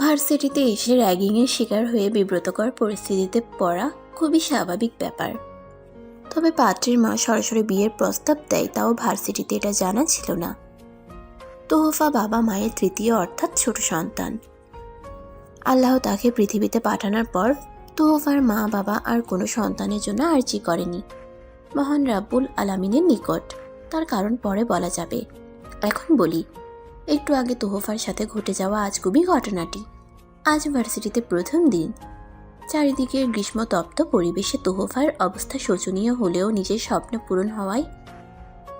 ভার্সিটিতে এসে র্যাগিংয়ের শিকার হয়ে বিব্রতকর পরিস্থিতিতে পড়া খুবই স্বাভাবিক ব্যাপার। তবে পাত্রের মা সরাসরি বিয়ের প্রস্তাব দেয়, তাও ভার্সিটিতে এটা জানা ছিল না। তোহফা বাবা মায়ের তৃতীয় অর্থাৎ ছোট সন্তান। আল্লাহ তাকে পৃথিবীতে পাঠানোর পর তোহফার মা বাবা আর কোনো সন্তানের জন্য আর্জি করেনি মহান রাব্বুল আলামিনের নিকট। তার কারণ পরে বলা যাবে। এখন বলি, একটু আগে তোহফার সাথে ঘটে যাওয়া আজগুবি ঘটনাটি। আজ ভার্সিটিতে প্রথম দিন। চারিদিকের গ্রীষ্মতপ্ত পরিবেশে তোহফার অবস্থা শোচনীয় হলেও নিজের স্বপ্ন পূরণ হওয়ায়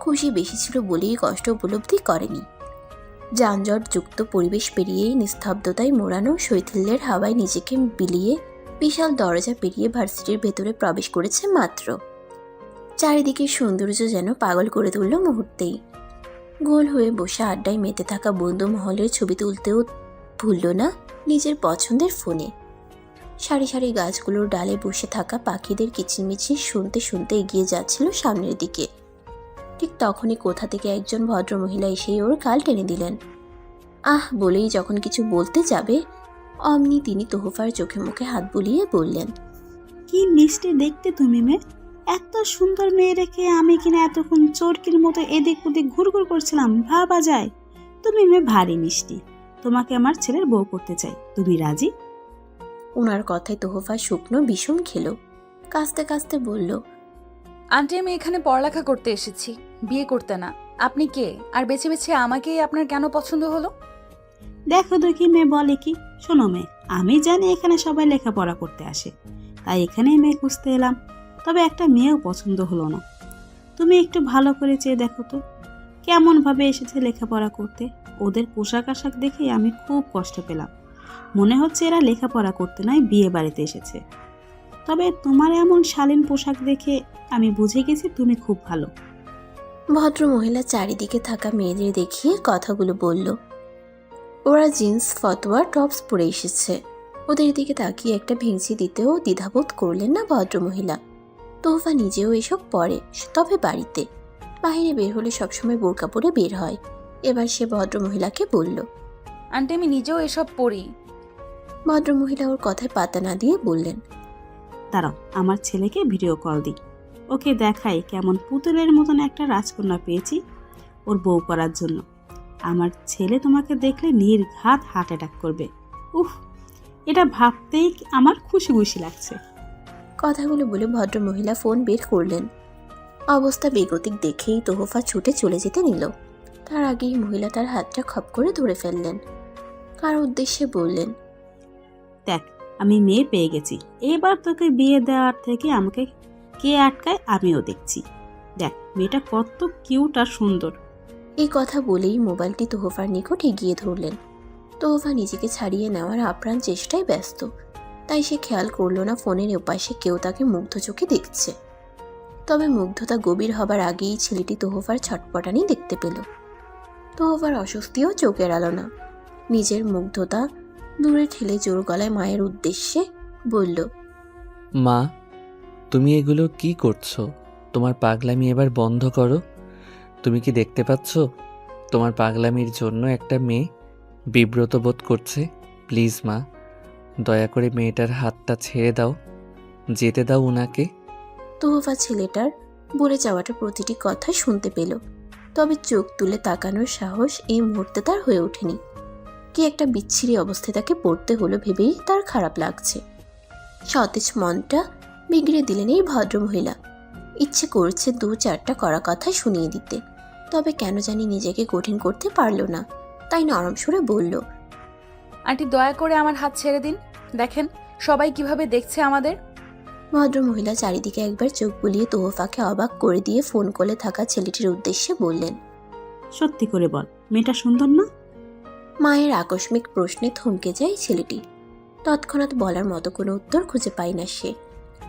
খুশি বেশি ছিল বলেই কষ্ট উপলব্ধি করেনি। যানজটযুক্ত পরিবেশ পেরিয়েই নিস্তব্ধতায় মোড়ানো শৈথিল্যের হাওয়ায় নিজেকে বিলিয়ে বিশাল দরজা পেরিয়ে ভার্সিটির ভেতরে প্রবেশ করেছে মাত্র। চারিদিকের সৌন্দর্য যেন পাগল করে তুলল মুহূর্তেই। গোল হয়ে বসে আড্ডায় মেতে থাকা বন্ধু মহলের ছবি তুলতেও ভুলল না নিজের পছন্দের ফোনে। সারি সারি গাছগুলোর ডালে বসে থাকা পাখিদের কিচিরমিচির শুনতে শুনতে এগিয়ে যাচ্ছিল সামনের দিকে। ঠিক তখনই কোথা থেকে একজন ভদ্রমহিলা এসেই ওর গাল টেনে দিলেন। আহ বলেই যখন কিছু বলতে যাবে, অমনি তিনি তোহফার চোখে মুখে হাত বুলিয়ে বললেন, কি মিষ্টি দেখতে তুমি মেয়ে, এত সুন্দর মেয়ে রেখে আমি কিনা এতক্ষণ চোরকির মতো এদিক ওদিক ঘুরঘুর করছিলাম, ভাবা যায়। তুমি মেয়ে ভারী মিষ্টি, তোমাকে আমার ছেলের বউ করতে চাই, তুমি রাজি? ওনার কথায় তোহফা শুকনো বিষম খেলো। কাঁচতে কাঁচতে বলল, আন্টি আমি এখানে পড়ালেখা করতে এসেছি, বিয়ে করতে না। আপনি কে, আর বেছে বেছে আমাকেই আপনার কেন পছন্দ হলো? দেখো দেখি মেয়ে বলে কি। শোনো মেয়ে, আমি জানি এখানে সবাই লেখাপড়া করতে আসে, তাই এখানেই মেয়ে খুঁজতে এলাম। তবে একটা মেয়েও পছন্দ হলো না। তুমি একটু ভালো করে চেয়ে দেখো তো, কেমন ভাবে এসেছে লেখাপড়া করতে। ওদের পোশাক আশাক দেখে আমি খুব কষ্ট পেলাম। মনে হচ্ছে এরা লেখাপড়া করতে নয়, বিয়ে বাড়িতে এসেছে। তবে তোমার এমন শালীন পোশাক দেখে আমি বুঝে গেছি তুমি খুব ভালো। ভদ্র মহিলা চারিদিকে থাকা মেয়েদের দেখিয়ে কথাগুলো বলল। ওরা জিন্স ফতোয়া টপস পরে এসেছে। ওদের দিকে তাকিয়ে একটা ভেঙচি দিতেও দ্বিধাবোধ করলেন না ভদ্রমহিলা। তোহফা নিজেও এসব পরে, তবে বাড়িতে। বাইরে বের হলে সবসময় বোরকা পরে বের হয়। এবার সে ভদ্রমহিলাকে বলল, আন্টি আমি নিজেও এসব পড়ি। ভদ্রমহিলা ওর কথায় পাতা না দিয়ে বললেন, দাঁড়াও, আমার ছেলেকে ভিডিও কল দিই, ওকে দেখাই কেমন পুতুলের মতন একটা রাজকন্যা পেয়েছি ওর বউ করার জন্য। আমার ছেলে তোমাকে দেখলে নির্ঘাত হার্ট অ্যাটাক করবে। উফ, এটা ভাবতেই আমার খুশি খুশি লাগছে। কথাগুলো বলে ভদ্রমহিলা ফোন বের করলেন। অবস্থা বেগতিক দেখেই তোহফা ছুটে চলে যেতে নিল। তার আগেই মহিলা তার হাতটা খপ করে ধরে ফেললেন। কার উদ্দেশ্যে বললেন, দেখ, আমি মেয়ে পেয়ে গেছি, এবার তোকে বিয়ে দেওয়ার থেকে আমাকে কে আটকায় আমিও দেখছি। দেখ মেয়েটা কত কিউট আর সুন্দর। এই কথা বলেই মোবাইলটি তোহফার নিকট এগিয়ে ধরলেন। তোহফা নিজেকে ছাড়িয়ে নেওয়ার আপ্রাণ চেষ্টায় ব্যস্ত, তাই সে খেয়াল করল না ফোনের ওপাশে কেউ তাকে মুগ্ধ চোখে দেখছে। তবে মুগ্ধতা গভীর হবার আগেই ছেলেটি তোহফার ছটপটানি দেখতে পেল। তোহফার অস্বস্তিও চোখ এড়ালো না। নিজের মুগ্ধতা দূরে ঠেলে জোর গলায় মায়ের উদ্দেশ্যে বলল, মা, তুমি এগুলো কি করছো? তোমার পাগলামি এবার বন্ধ করো। তুমি কি দেখতে পাচ্ছ তোমার পাগলামির জন্য একটা মেয়ে বিব্রত বোধ করছে? প্লিজ মা, দয়া করে মেয়েটার হাতটা ছেড়ে দাও, যেতে দাও উনাকে। তোহফা ছেলেটার বলে যাওয়াটা প্রতিটি কথা শুনতে পেল, তবে চোখ তুলে তাকানোর সাহস এই মুহূর্তে তার হয়ে ওঠেনি। কি একটা বিচ্ছিরি অবস্থায় তাকে পড়তে হলো ভেবেই তার খারাপ লাগছে। সতেজ মনটা বিগড়ে দিলেন এই ভদ্রমহিলা। ইচ্ছে করছে দু চারটা করা কথা শুনিয়ে দিতে, তবে কেন জানি নিজেকে কঠিন করতে পারল না। তাই নরম সুরে বলল, আন্টি দয়া করে আমার হাত ছেড়ে দিন, দেখেন সবাই কিভাবে দেখছে আমাদের। ভদ্রমহিলা চারিদিকে একবার চোখ বুলিয়ে তোহফাকে অবাক করে দিয়ে ফোন কলে থাকা ছেলেটির উদ্দেশ্যে বললেন, সত্যি করে বল, মেয়েটা সুন্দর না? মায়ের আকস্মিক প্রশ্নে থমকে যায় ছেলেটি। তৎক্ষণাৎ বলার মতো কোনো উত্তর খুঁজে পায় না সে।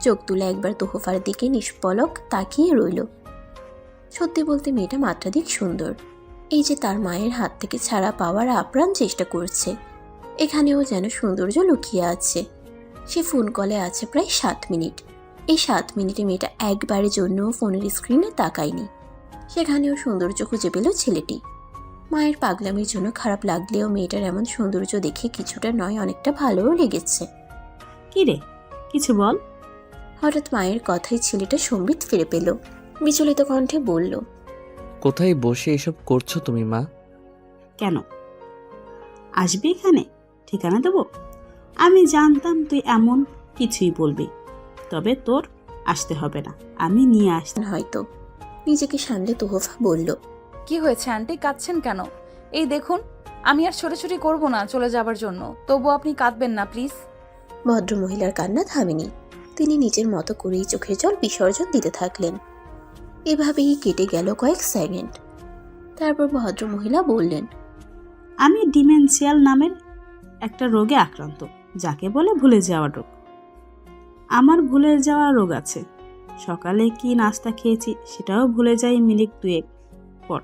চোখ তুলে একবার তোহফার দিকে নিষ্পলক তাকিয়ে রইল। সত্যি বলতে মেয়েটা মাত্রাধিক সুন্দর। এই যে তার মায়ের হাত থেকে ছাড়া পাওয়ার আপ্রাণ চেষ্টা করছে, এখানেও যেন সৌন্দর্য লুকিয়ে আছে। সে ফোন কলে আছে প্রায় 7 মিনিট। এই 7 মিনিটে মেয়েটা একবারের জন্য ফোনের স্ক্রিনে তাকায়নি। সেখানেও সৌন্দর্য খুঁজে পেল ছেলেটি। মায়ের পাগলামির জন্য খারাপ লাগলেও মেয়েটার এমন সৌন্দর্য দেখে কিছুটা নয় অনেকটা ভালোও লেগেছে। কি রে, কিছু বল। হঠাৎ মায়ের কথায় ছেলেটা সম্বিত ফিরে পেল। বিচলিত কণ্ঠে বলল, কোথায় বসে এসব করছো তুমি মা? কেন আসবি এখানে? ঠিকানা দেবো? আমি জানতাম তুই এমন কিছুই বলবি, তবে তোর আসতে হবে না, আমি নিয়ে আসতাম। হয়তো নিজেকে সামলে তোহফা বলল, কি হয়েছে আন্টি, কাঁদছেন কেন? এই দেখুন, আমি আর ছোটাছুটি করব না চলে যাবার জন্য, তবু আপনি কাঁদবেন না প্লিজ। ভদ্রমহিলার কান্না থামেনি। তিনি নিজের মতো করেই চোখের জল বিসর্জন দিতে থাকলেন। এভাবেই কেটে গেল কয়েক সেকেন্ড। তারপর ভদ্রমহিলা বললেন, আমি ডিমেনশিয়াল নামের একটা রোগে আক্রান্ত, যাকে বলে ভুলে যাওয়া রোগ। আমার ভুলে যাওয়া রোগ আছে। সকালে কি নাস্তা খেয়েছি সেটাও ভুলে যাই মিনিট 2 পর।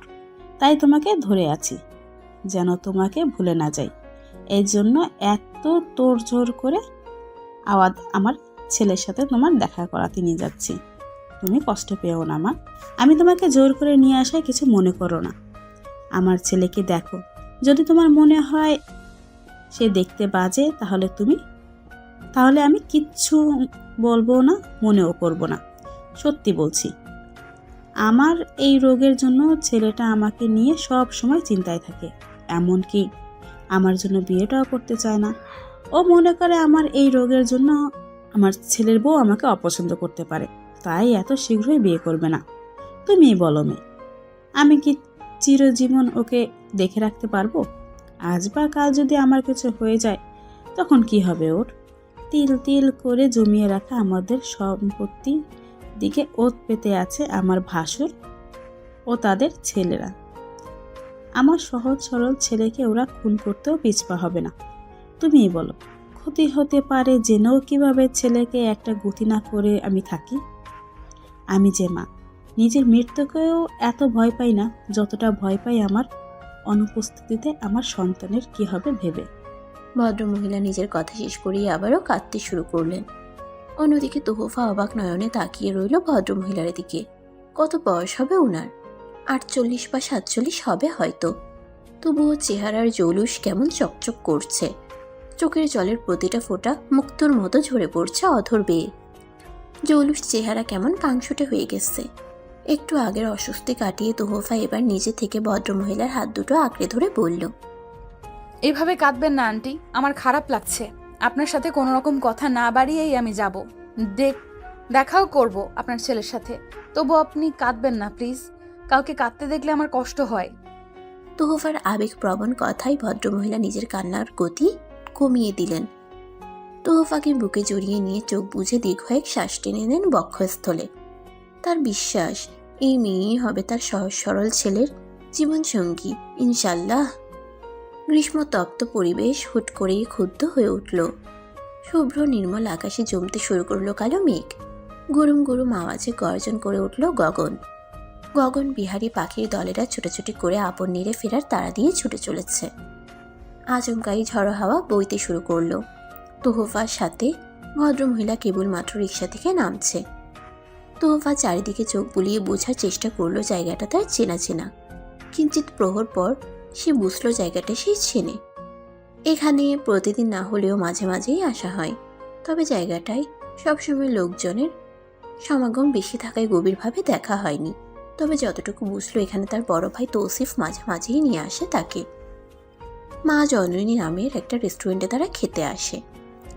তাই তোমাকে ধরে আছি, যেন তোমাকে ভুলে না যাই। এই জন্য এত তোড়জোড় করে আমার ছেলের সাথে তোমার দেখা করাতে নিয়ে যাচ্ছি। তুমি কষ্ট পেও না মা, আমি তোমাকে জোর করে নিয়ে আসায় কিছু মনে করো না। আমার ছেলেকে দেখো, যদি তোমার মনে হয় সে দেখতে বাজে তাহলে আমি কিচ্ছু বলবো না, মনেও করব না। সত্যি বলছি, আমার এই রোগের জন্য ছেলেটা আমাকে নিয়ে সব সময় চিন্তায় থাকে। এমনকি আমার জন্য বিয়েটাও করতে চায় না। ও মনে করে আমার এই রোগের জন্য আমার ছেলের বউ আমাকে অপছন্দ করতে পারে, তাই এত শীঘ্রই বিয়ে করবে না। তুমিই বলো মেয়ে, আমি কি চিরজীবন ওকে দেখে রাখতে পারবো? আজ বা কাল যদি আমার কিছু হয়ে যায় তখন কি হবে ওর? তিল তিল করে জমিয়ে রাখা আমাদের সম্পত্তি দিকে ওত পেতে আছে আমার ভাসুর ও তাদের ছেলেরা। আমার সহজ সরল ছেলেকে ওরা খুন করতেও পিছপা হবে না। তুমিই বলো, ক্ষতি হতে পারে জেনেও কিভাবে ছেলেকে একটা গতি না করে আমি থাকি? আমি যে মা, নিজের মৃত্যুকেও এত ভয় পাই না যতটা ভয় পাই আমার অনুপস্থিতিতে আমার সন্তানের কি হবে ভেবে। ভদ্রমহিলা নিজের কথা শেষ করেই আবারও কাঁদতে শুরু করলেন। অন্যদিকে তোহফা অবাক নয়নে তাকিয়ে রইল ভদ্রমহিলার দিকে। কত বয়স হবে উনার? 48 বা 47 হবে হয়তো। তবুও চেহারার জৌলুস কেমন চকচক করছে। চোখের জলের প্রতিটা ফোঁটা মুক্তোর মতো ঝরে পড়ছে অধর বেয়ে। জৌলুস চেহারা কেমন পাংশুটে হয়ে গেছে। একটু আগের অস্বস্তি কাটিয়ে তোহফা এবার নিজে থেকে ভদ্রমহিলার হাত দুটো আঁকড়ে ধরে বলল, এভাবে কাঁদবেন না আন্টি, আমার খারাপ লাগছে। আপনার সাথে কোনো রকম কথা না বাড়িয়েই আমি যাব, দেখাও করব আপনার ছেলের সাথে, তবু আপনি কাঁদবেন না প্লিজ। কাউকে কাঁদতে দেখলে আমার কষ্ট হয়। তোহফার আবেগপ্রবণ কথায় ভদ্রমহিলা নিজের কান্নার গতি কমিয়ে দিলেন। তোহফাকে বুকে জড়িয়ে নিয়ে চোখ বুজে দীর্ঘ এক শ্বাস টেনে নেন বক্ষস্থলে। তার বিশ্বাস, এই মেয়েই হবে তার সহজ সরল ছেলের জীবনসঙ্গী ইনশাল্লাহ। গ্রীষ্মতপ্ত পরিবেশ হুট করেই ক্ষুব্ধ হয়ে উঠল। শুভ্র নির্মল আকাশে জমতে শুরু করলো কালো মেঘ। গরুম গরুম আওয়াজে গর্জন করে উঠল গগন। গগন বিহারী পাখির দলেরা ছুটাছুটি করে আপন নিরে ফেরার তাড়া দিয়ে ছুটে চলেছে। আচমকাই ঝড়ো হাওয়া বইতে শুরু করলো। তোহফার সাথে ভদ্রমহিলা কেবলমাত্র রিক্সা থেকে নামছে। তোহফা চারিদিকে চোখ বুলিয়ে বোঝার চেষ্টা করলো জায়গাটা তার চেনা চেনা। কিঞ্চিত প্রহর পর সে বুঝলো জায়গাটা সেই চেনে। এখানে প্রতিদিন না হলেও মাঝে মাঝেই আসা হয়, তবে জায়গাটায় সবসময় লোকজনের সমাগম বেশি থাকায় গভীরভাবে দেখা হয়নি। তবে যতটুকু বুঝলো এখানে তার বড় ভাই তৌসিফ মাঝে মাঝেই নিয়ে আসে তাকে। মা জননী নামের একটা রেস্টুরেন্টে তারা খেতে আসে।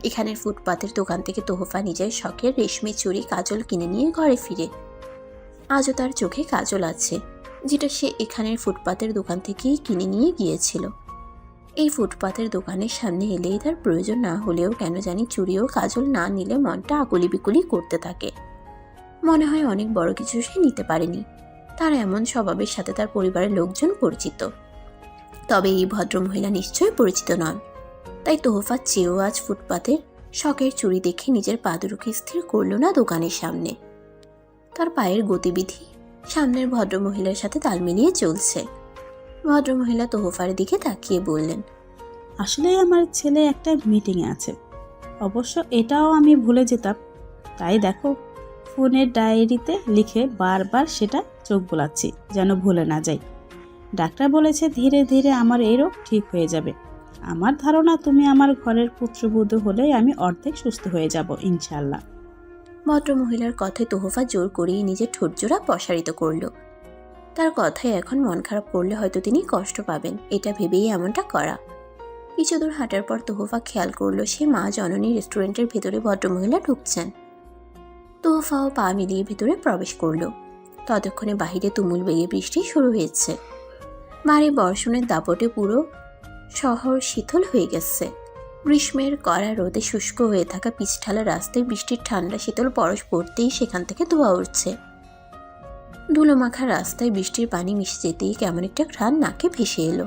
এখানের ফুটপাতের দোকান থেকে তোহফা নিজের শখের রেশমি চুড়ি কাজল কিনে নিয়ে ঘরে ফিরে। আজও তার চোখে কাজল আছে, যেটা সে এখানের ফুটপাতের দোকান থেকেই কিনে নিয়ে গিয়েছিল। এই ফুটপাতের দোকানের সামনে এলেই তার প্রয়োজন না হলেও কেন জানি চুড়ি ও কাজল না নিলে মনটা আকুলি বিকুলি করতে থাকে। মনে হয় অনেক বড় কিছু সে নিতে পারেনি। তার এমন স্বভাবের সাথে তার পরিবারের লোকজন পরিচিত, তবে এই ভদ্রমহিলা নিশ্চয়ই পরিচিত নন। তাই তোহফার চেয়েও আজ ফুটপাতের শখের চুড়ি দেখে নিজের পা দুটোকে স্থির করল না দোকানের সামনে। তার পায়ের গতিবিধি সামনের ভদ্রমহিলার সাথে তাল মিলিয়ে চলছে। ভদ্রমহিলা তোহফার দিকে তাকিয়ে বললেন, আসলে আমার ছেলে একটা মিটিংয়ে আছে। অবশ্য এটাও আমি ভুলে যেতাম, তাই দেখো ফোনের ডায়েরিতে লিখে বারবার সেটা চোখ বোলাচ্ছি যেন ভুলে না যাই। ডাক্তার বলেছে ধীরে ধীরে আমার এই রোগ ঠিক হয়ে যাবে। আমার ধারণা তুমি আমার ঘরের পুত্রবধূ হলেই আমি অর্ধেক সুস্থ হয়ে যাব ইনশাল্লাহ। ভদ্রমহিলার কথায় তোহফা জোর করেই নিজের ঠোঁটজোড়া প্রসারিত করল। তার কথায় এখন মন খারাপ করলে হয়তো তিনি কষ্ট পাবেন, এটা ভেবেই এমনটা করা। কিছু দূর হাঁটার পর তোহফা খেয়াল করলো সে মা জননী রেস্টুরেন্টের ভেতরে ভদ্রমহিলা ঢুকছেন। তোহফাও পা মিলিয়ে ভেতরে প্রবেশ করলো। ততক্ষণে বাহিরে তুমুল বেগে বৃষ্টি শুরু হয়েছে। ভারী বর্ষণের দাপটে পুরো শহর শীতল হয়ে গেছে। গ্রীষ্মের কড়া রোদে শুষ্ক হয়ে থাকা পিচঢালা রাস্তায় বৃষ্টির ঠান্ডা শীতল পরশ পড়তেই সেখান থেকে ধোঁয়া উঠছে। ধুলোমাখা রাস্তায় বৃষ্টির পানি মিশে যেতেই কেমন একটা ঘ্রাণ নাকে ভেসে এলো।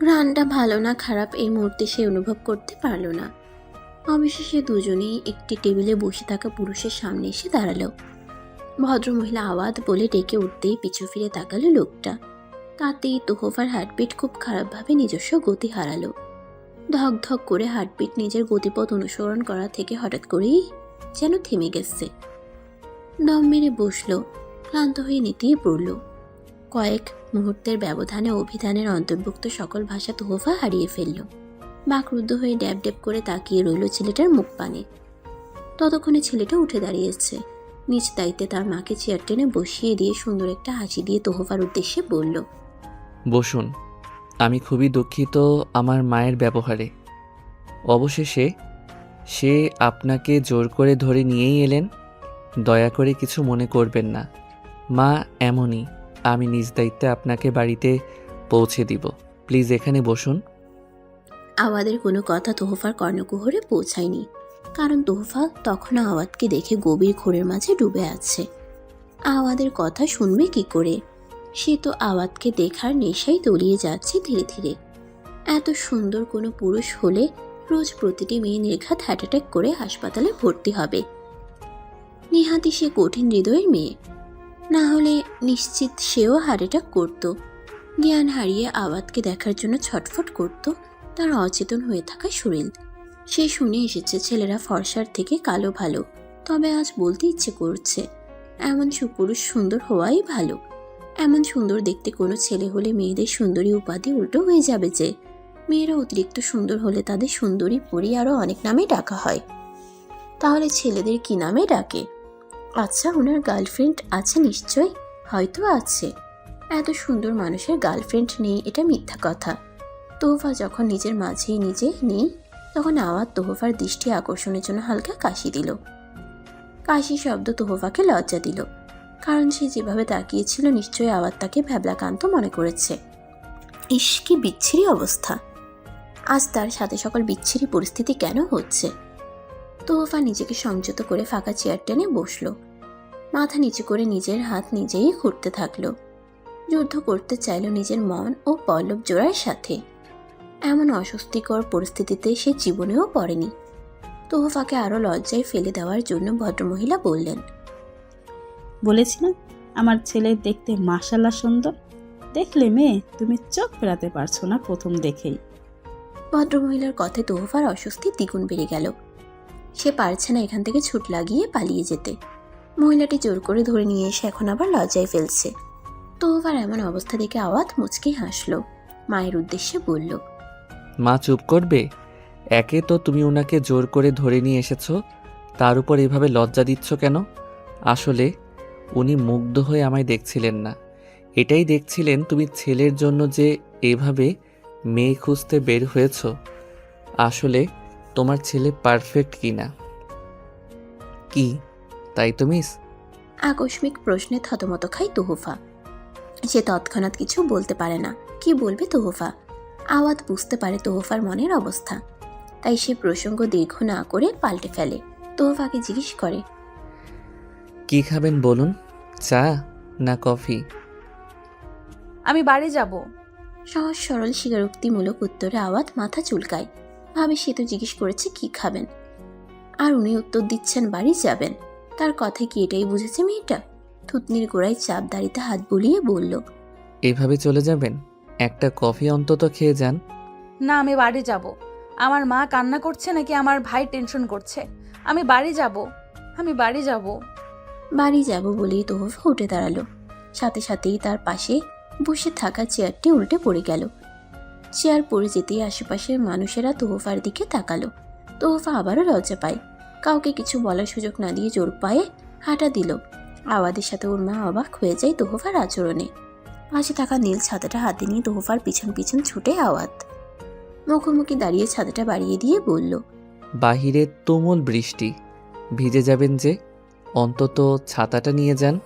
ঘ্রাণটা ভালো না খারাপ এই মুহূর্তে সে অনুভব করতে পারল না। অবশেষে দুজনেই একটি টেবিলে বসে থাকা পুরুষের সামনে এসে দাঁড়ালো। ভদ্রমহিলা আওয়াজ বলে ডেকে উঠতেই পিছু ফিরে তাকালো লোকটা। তাতেই তোহফার হার্টবিট খুব খারাপভাবে নিজস্ব গতি হারালো। ধক ধক করে হার্টবিট নিজের গতিপথ অনুসরণ করা থেকে হঠাৎ করেই যেন থেমে গেছে। দম মেরে বসলো, ক্লান্ত হয়ে নেতিয়ে পড়ল। কয়েক মুহূর্তের ব্যবধানে অভিধানের অন্তর্ভুক্ত সকল ভাষা তোহফা হারিয়ে ফেলল। বাকরুদ্ধ হয়ে ড্যাব ড্যাব করে তাকিয়ে রইল ছেলেটার মুখ পানে। ততক্ষণে ছেলেটা উঠে দাঁড়িয়েছে। নিজ দায়িত্বে তার মাকে চেয়ার টেনে বসিয়ে দিয়ে সুন্দর একটা হাসি দিয়ে তোহফার উদ্দেশ্যে বলল, বসুন। আমি খুবই দুঃখিত আমার মায়ের ব্যবহারে। অবশেষে সে আপনাকে জোর করে ধরে নিয়েই এলেন। দয়া করে কিছু মনে করবেন না, মা এমনই। আমি নিজ দায়িত্বে আপনাকে বাড়িতে পৌঁছে দিব। প্লিজ এখানে বসুন। আওয়াদের কোনো কথা তোহফার কর্ণকুহরে পৌঁছায়নি, কারণ তোহফা তখনও আওয়াদকে দেখে গভীর ঘোরের মাঝে ডুবে আছে। আওয়াদের কথা শুনবে কি করে? সে তো আওয়াদকে দেখার নেশায় তলিয়ে যাচ্ছে ধীরে ধীরে। এত সুন্দর কোনো পুরুষ হলে রোজ প্রতিটি মেয়ে নির্ঘাত হার্ট অ্যাটাক করে হাসপাতালে ভর্তি হবে। নেহাতি সে কঠিন হৃদয়ের মেয়ে, না হলে নিশ্চিত সেও হার্ট অ্যাটাক করত। জ্ঞান হারিয়ে আওয়াদকে দেখার জন্য ছটফট করত তার অচেতন হয়ে থাকা শরীর। সে শুনে এসেছে ছেলেরা ফর্সার থেকে কালো ভালো, তবে আজ বলতে ইচ্ছে করছে এমন সুপুরুষ সুন্দর হওয়াই ভালো। এমন সুন্দর দেখতে কোনো ছেলে হলে মেয়েদের সুন্দরী উপাধি উল্টো হয়ে যাবে যে। মেয়েরা অতিরিক্ত সুন্দর হলে তাদের সুন্দরী পরি আরও অনেক নামে ডাকা হয়। তাহলে ছেলেদের কি নামে ডাকে? আচ্ছা, ওনার গার্লফ্রেন্ড আছে নিশ্চয়, হয়তো আছে। এত সুন্দর মানুষের গার্লফ্রেন্ড নেই এটা মিথ্যা কথা। তোহফা যখন নিজের মাঝেই নিজে নেই, তখন আওয়াজ তোহফার দৃষ্টি আকর্ষণের জন্য হালকা কাশি দিল। কাশি শব্দ তোহফাকে লজ্জা দিল, কারণ সে যেভাবে তাকিয়েছিল নিশ্চয়ই আওয়াজ তাকে ভ্যাবলাকান্ত মনে করেছে। ইস, কি বিচ্ছিরি অবস্থা! আজ তার সাথে সকল বিচ্ছিরি পরিস্থিতি কেন হচ্ছে? তোহফা নিজেকে সংযত করে ফাঁকা চেয়ার টেনে বসল। মাথা নিচু করে নিজের হাত নিজেই ঘুরতে থাকলো। যুদ্ধ করতে চাইল নিজের মন ও পল্লব জোড়ার সাথে। এমন অস্বস্তিকর পরিস্থিতিতে সে জীবনেও পড়েনি। তোহফাকে আরও লজ্জায় ফেলে দেওয়ার জন্য ভদ্রমহিলা বললেন, বলেছি না আমার ছেলে দেখতে মাশাআল্লাহ সুন্দর। দেখলে মেয়ে তুমি চোখ ফেরাতে পারছো না প্রথম দেখেই। ভদ্রমহিলার কথায় তোহফার অস্বস্তি দ্বিগুণ বেড়ে গেল। সে পারছে না এখান থেকে ছুট লাগিয়ে পালিয়ে যেতে। মহিলাটি জোর করে ধরে নিয়ে এসে এখন আবার লজ্জায় ফেলছে। তোহফার এমন অবস্থা দেখে আওয়াজ মুচকি হাসল। মায়ের উদ্দেশ্যে বলল, মা চুপ করবে? একে তো তুমি ওনাকে জোর করে ধরে নিয়ে এসেছো, তার উপর এভাবে লজ্জা দিচ্ছ কেন? আসলে উনি মুগ্ধ হয়ে আমায় দেখছিলেন না, এটাই দেখছিলেন তুমি ছেলের জন্য যে এভাবে মেয়ে খুঁজতে বের হয়েছ। আসলে তোমার ছেলে পারফেক্ট কিনা। কি তাই তো মিস? আকস্মিক প্রশ্নে থতমত খায় তোহফা। সে তৎক্ষণাৎ কিছু বলতে পারে না। কি বলবে তোহফা? আওয়াজ বুঝতে পারে তোহফার মনের অবস্থা, তাই সে প্রসঙ্গ দীর্ঘ না করে পাল্টে ফেলে। তোহফাকে জিজ্ঞেস করে, কি খাবেন বলুন, চা না কফি? আমি বাড়ি যাব। সহজ সরল স্বীকারোক্তিমূলক উত্তরে আওয়াজ মাথা চুলকায়। ভাবে সে তো জিজ্ঞেস করেছে কি খাবেন, আর উনি উত্তর দিচ্ছেন বাড়ি যাবেন। তার কথায় কি এটাই বুঝেছে মেয়েটা? থুতনির গোড়ায় চাপ দাড়িতে হাত বুলিয়ে বলল, এভাবে চলে যাবেন? একটা কফি অন্তত খেয়ে যান। না, আমি বাড়ি যাব। আমার মা কান্না করছে নাকি আমার ভাই টেনশন করছে? আমি বাড়ি যাব, আমি বাড়ি যাব। বাড়ি যাব বলেই তোহফা উঠে দাঁড়ালো। সাথে সাথেই তার পাশে বসে থাকা চেয়ারটি উল্টে পড়ে গেল। চেয়ার পড়ে যেতেই আশেপাশের মানুষেরা তোহফার দিকে তাকালো। তোহফা আবারও লজ্জা পায়। কাউকে কিছু বলার সুযোগ না দিয়ে জোর পায়ে হাঁটা দিল। আওয়াদের সাথে ওর মা অবাক হয়ে যায় তোহফার আচরণে। পাশে থাকা নীল ছাতাটা হাতে নিয়ে তোহফার পিছন পিছন ছুটে আওয়াত। মুখোমুখি দাঁড়িয়ে ছাতাটা বাড়িয়ে দিয়ে বলল, বাহিরে তুমুল বৃষ্টি, ভিজে যাবেন যে, অন্তত ছাতাটা নিয়ে যান।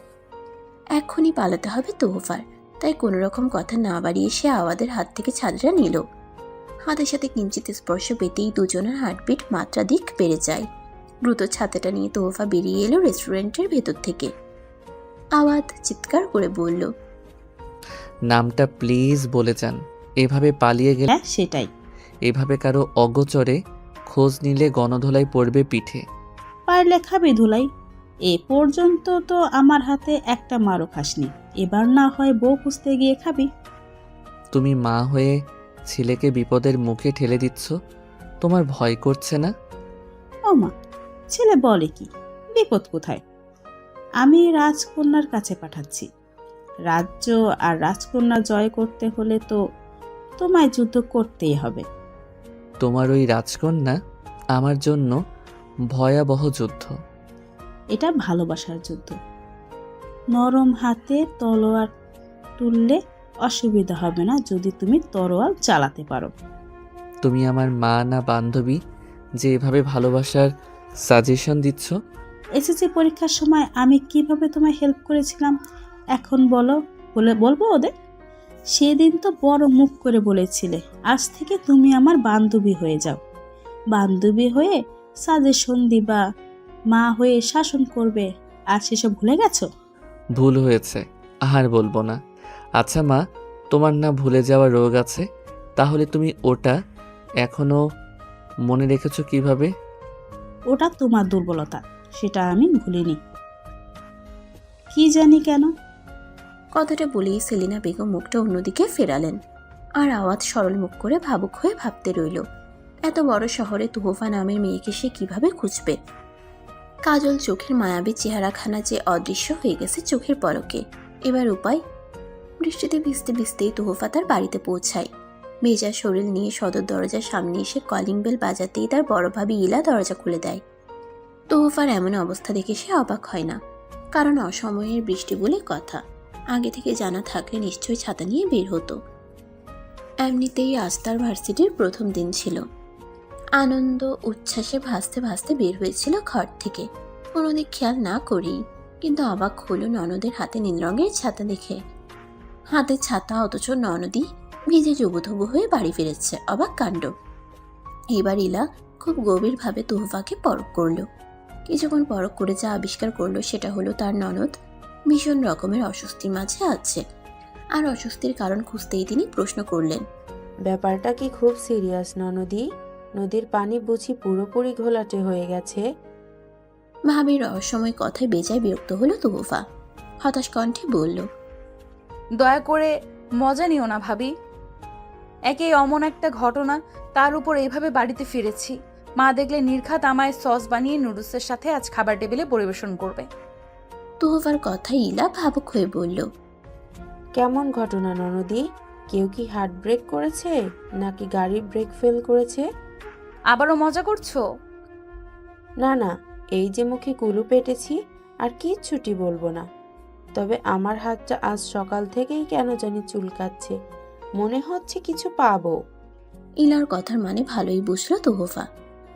এক্ষুনি পালাতে হবে তোহফার, তাই কোনো রকম কথা না বাড়িয়ে সে আওয়াদের হাত থেকে ছাতাটা নিল। হাতের সাথে কিঞ্চিত স্পর্শ পেতেই দুজনের হার্টবিট মাত্রাধিক বেড়ে যায়। দ্রুত ছাতাটা নিয়ে তোহফা বেরিয়ে এলো রেস্টুরেন্টের ভেতর থেকে। আওয়াদ চিৎকার করে বলল, নামটা প্লিজ বলে যান। এভাবে পালিয়ে গেলে, হ্যাঁ সেটাই। এভাবে কারো অগোচরে খোঁজ নিলে গণধোলাই পড়বে পিঠে। পারলে খাবি ধুলাই। এ পর্যন্ত তো আমার হাতে একটা মারও খাসনি, এবার না হয় বউ খুঁজতে গিয়ে খাবি। তুমি মা হয়ে ছেলেকে বিপদের মুখে ঠেলে দিচ্ছ, তোমার ভয় করছে না? ও মা, ছেলে বলে কি? বিপদ কোথায়? আমি রাজকন্যার কাছে পাঠাচ্ছি। রাজ্য আর রাজকন্যা জয় করতে হলে তো তোমায় যুদ্ধ করতেই হবে। তোমার ওই রাজকন্যা আমার জন্য ভয়াবহ যুদ্ধ। এটা ভালোবাসার যুদ্ধ। নরম হাতে তলোয়ার তুললে অসুবিধা হবে না যদি তুমি তরোয়াল চালাতে পারো। তুমি আমার মা না বান্ধবী যে এভাবে ভালোবাসার সাজেশন দিচ্ছ? এসএসসি পরীক্ষার সময় আমি কিভাবে তোমায় হেল্প করেছিলাম এখন বলবো ওদের? সেদিন তো বড় মুখ করে বলেছিলে আজ থেকে তুমি আমার বান্ধবী হয়ে যাও। বান্ধবী হয়ে সাজেশন দিবা, মা হয়ে শাসন করবে, আর সেসব ভুলে গেছো? ভুল হয়েছে, আর বলবো না। আচ্ছা মা, তোমার না ভুলে যাওয়া রোগ আছে, তাহলে তুমি ওটা এখনো মনে রেখেছো কিভাবে? ওটা তোমার দুর্বলতা, সেটা আমি ভুলিনি। কি জানি কেন। কথাটা বলেই সেলিনা বেগম মুখটা অন্যদিকে ফেরালেন। আর আওয়াজ সরল মুখ করে ভাবুক হয়ে ভাবতে রইল, এত বড় শহরে তোহফা নামের মেয়েকে সে কিভাবে খুঁজবে। কাজল চোখের মায়াবী চেহারাখানা যে অদৃশ্য হয়ে গেছে চোখের পলকে। এবার উপায়? বৃষ্টিতে ভিজতে ভিজতেই তোহফা তার বাড়িতে পৌঁছায়। ভেজা শরীর নিয়ে সদর দরজার সামনে এসে কলিং বেল বাজাতেই তার বড় ভাবি ইলা দরজা খুলে দেয়। তোহফার এমন অবস্থা দেখে সে অবাক হয় না, কারণ অসময়ের বৃষ্টি বলে কথা। আগে থেকে জানা থাকলে নিশ্চয়ই ছাতা নিয়ে বের হতো। এমনিতেই আজ তার ভার্সিটির প্রথম দিন ছিল। আনন্দ উচ্ছ্বাসে ভাসতে ভাসতে বের হয়েছিল ঘর থেকে, কোনোদিক খেয়াল না করেই। কিন্তু অবাক হলো ননদের হাতে নীল রঙের ছাতা দেখে। হাতে ছাতা, অথচ ননদই ভিজে জবুথবু হয়ে বাড়ি ফিরেছে। অবাক কাণ্ড। এবার ইলা খুব গভীরভাবে তোহফাকে পরখ করলো। কিছুক্ষণ পরখ করে যা আবিষ্কার করলো সেটা হলো তার ননদ ভীষণ রকমের অস্বস্তির মাঝে আছে। আর অস্বস্তির কারণ খুঁজতেই তিনি প্রশ্ন করলেন, ব্যাপারটা কি খুব সিরিয়াস ননদি? নদীর পানি বুঝি পুরোপুরি ঘোলাটে হয়ে গেছে? ভাবির রহস্যময় কথায় বেজায় বিরক্ত হলো তোহফা। হতাশ কণ্ঠে বলল, দয়া করে মজা নিও না ভাবি। একে অমন একটা ঘটনা, তার উপর এইভাবে বাড়িতে ফিরেছি। মা দেখলে নির্ঘাত আমায় সস বানিয়ে নুডলসের সাথে আজ খাবার টেবিলে পরিবেশন করবে। তোহফার কথায় ইলা ভাবুক হয়ে বলল, কেমন ঘটনা ননদি? কেউ কি হার্ট ব্রেক করেছে নাকি গাড়ি ব্রেক ফেল করেছে? আবারও মজা করছো? না না, এই যে মুখে কুলু পেটেছি আর কিচ্ছুটি বলবো না। তবে আমার হাতটা আজ সকাল থেকেই কেন জানি চুলকাচ্ছে, মনে হচ্ছে কিছু পাবো। ইলার কথার মানে ভালোই বুঝলো তোহফা।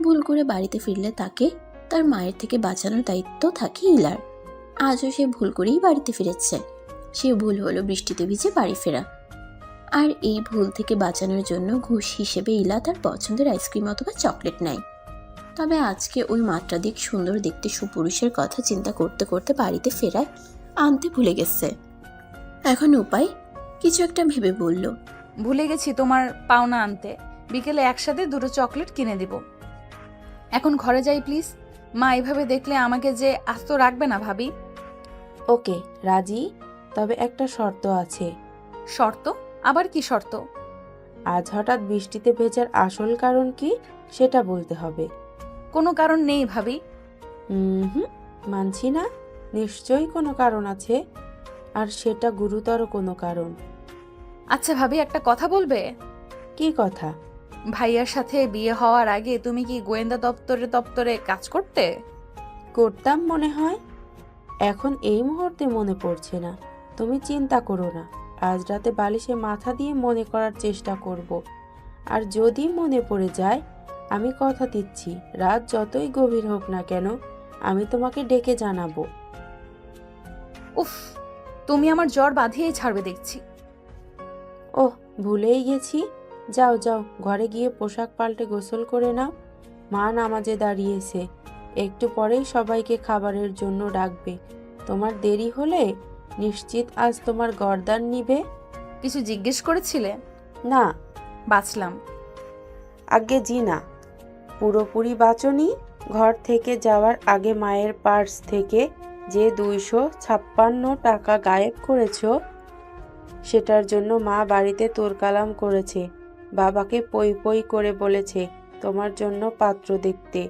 ভুল করে বাড়িতে ফিরলে তাকে তার মায়ের থেকে বাঁচানোর দায়িত্ব থাকে ইলার। আজও সে ভুল করেই বাড়িতে ফিরেছে। সে ভুল হলো বৃষ্টিতে ভিজে বাড়ি ফেরা। আর এই ভুল থেকে বাঁচানোর জন্য ঘুষ হিসেবে ইলা তার পছন্দের আইসক্রিম অথবা চকলেট নেয়। তবে আজকে ওই মাত্রাধিক সুন্দর দেখতে সুপুরুষের কথা চিন্তা করতে করতে বাড়িতে ফেরায় আনতে ভুলে গেছে। এখন উপায়? কিছু একটা ভেবে বলল, ভুলে গেছি তোমার পাওনা আনতে। বিকেলে একসাথে 2টো চকলেট কিনে দিব। এখন ঘরে যাই প্লিজ। মা এভাবে দেখলে আমাকে যে আস্ত রাখবে না ভাবি। ওকে রাজি, তবে একটা শর্ত আছে। শর্ত? আবার কি শর্ত? আজ হঠাৎ বৃষ্টিতে ভেজার আসল কারণ কি সেটা বলতে হবে। কোনো কারণ নেই ভাবি। হুম, মানছি না। নিশ্চয়ই কোনো কারণ আছে, আর সেটা গুরুতর কোনো কারণ। আচ্ছা ভাবি, একটা কথা বলবে? কি কথা? ভাইয়ার সাথে বিয়ে হওয়ার আগে তুমি কি গোয়েন্দা দপ্তরে দপ্তরে কাজ করতে? করতাম মনে হয়, এখন এই মুহূর্তে মনে পড়ছে না। তুমি চিন্তা করো না, আজ রাতে বালিশে মাথা দিয়ে মনে করার চেষ্টা করব। আর যদি মনে পড়ে যায়, আমি কথা দিচ্ছি, রাত যতই গভীর হোক না কেন, আমি তোমাকে ডেকে জানাবো। উফ, তুমি আমার জ্বর বাঁধিয়েই ছাড়বে দেখছি। ওহ, ভুলেই গেছি। যাও যাও, ঘরে গিয়ে পোশাক পাল্টে গোসল করে নাও। মা নামাজে দাঁড়িয়েছে, একটু পরেই সবাইকে খাবারের জন্য ডাকবে। তোমার দেরি হলে নিশ্চিত আজ তোমার গর্দান নিবে। কিছু জিজ্ঞেস করেছিলে? না। বাঁচলাম। আগে জি না, পুরোপুরি বাঁচনি। ঘর থেকে যাওয়ার আগে মায়ের পার্স থেকে যে 256 টাকা গায়েব করেছো, সেটার জন্য মা বাড়িতে তোরকালাম করেছে। বাবাকে পই পই করে বলেছে তোমার জন্য পাত্র দেখতে।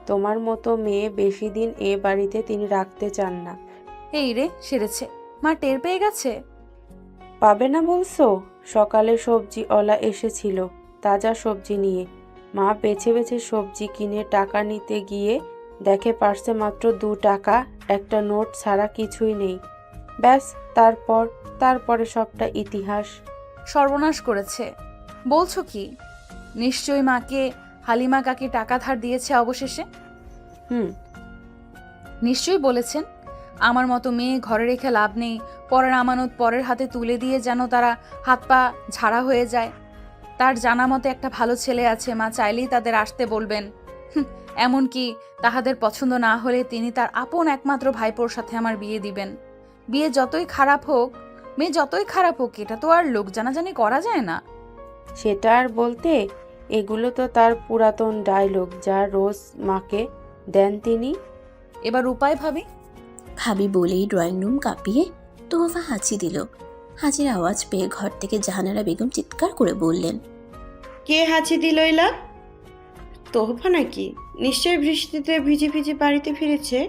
তোমার মতো মেয়ে বেশি দিন এ বাড়িতে তিনি রাখতে চান না। এই রে, সেরেছে। মা টের পেয়ে গেছে? পাবে না বলছো? সকালে সবজিওয়ালা এসেছিল তাজা সবজি নিয়ে। মা বেছে বেছে সবজি কিনে টাকা নিতে গিয়ে দেখে পার্সে মাত্র 2 টাকা, একটা নোট ছাড়া কিছুই নেই। ব্যাস, তারপরে সবটা ইতিহাস। সর্বনাশ করেছে। বলছো কি? নিশ্চয়ই মাকে হালিমা কাকি টাকা ধার দিয়েছে অবশেষে। হুম। নিশ্চয়ই বলেছেন, আমার মতো মেয়ে ঘরে রেখে লাভ নেই, পরের আমানত পরের হাতে তুলে দিয়ে যেন তারা হাত পা ঝাড়া হয়ে যায়। তার জানা মতে একটা ভালো ছেলে আছে, মা চাইলেই তাদের আসতে বলবেন। এমনকি তাহাদের পছন্দ না হলে তিনি তার আপন একমাত্র ভাইপোর সাথে আমার বিয়ে দিবেন। বিয়ে যতই খারাপ হোক, মেয়ে যতই খারাপ হোক, এটা তো আর লোক জানাজানি করা যায় না। সেটা আর বলতে, এগুলো তো তার পুরাতন ডায়লগ যা রোজ মাকে দেন তিনি। এবার উপায় ভাবি। ভাবি বলেই ড্রয়িং রুম কাঁপিয়ে তোহফা হাঁচি দিল। হাঁচির আওয়াজ পেয়ে ঘর থেকে জাহানারা বেগম চিৎকার করে বললেন, কে হাঁচি দিল এলা? তোহফা নাকি? নিশ্চয়ই বৃষ্টিতে ভিজে ভিজে বাড়িতে ফিরেছে।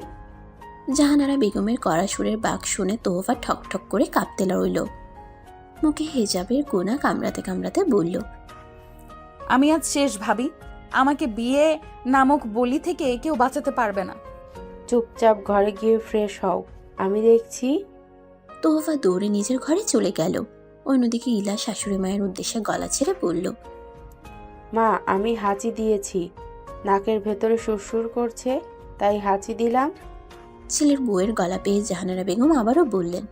জাহানারা বেগমের কড়া সুরের বাক শুনে তোহফা ঠকঠক করে কাঁপতে রইল। মুখে হেজাবের কোনা কামড়াতে কামড়াতে বলল, আমি আজ শেষ ভাবি। আমাকে বিয়ে নামক বলি থেকে কেউ বাঁচাতে পারবে না। চুপচাপ ঘরে গিয়ে ফ্রেশ হও, আমি দেখছি। তোহফা দৌড়ে নিজের ঘরে চলে গেল। অন্যদিকে ইলা শাশুড়ি মায়ের উদ্দেশ্যে গলা ছেড়ে বলল, মা, আমি হাঁচি দিয়েছি, নাকের ভেতরে সুরসুর করছে, তাই হাঁচি দিলাম। ছেলের বউয়ের গলা পেয়ে জাহানারা বেগম আবারও বললেন,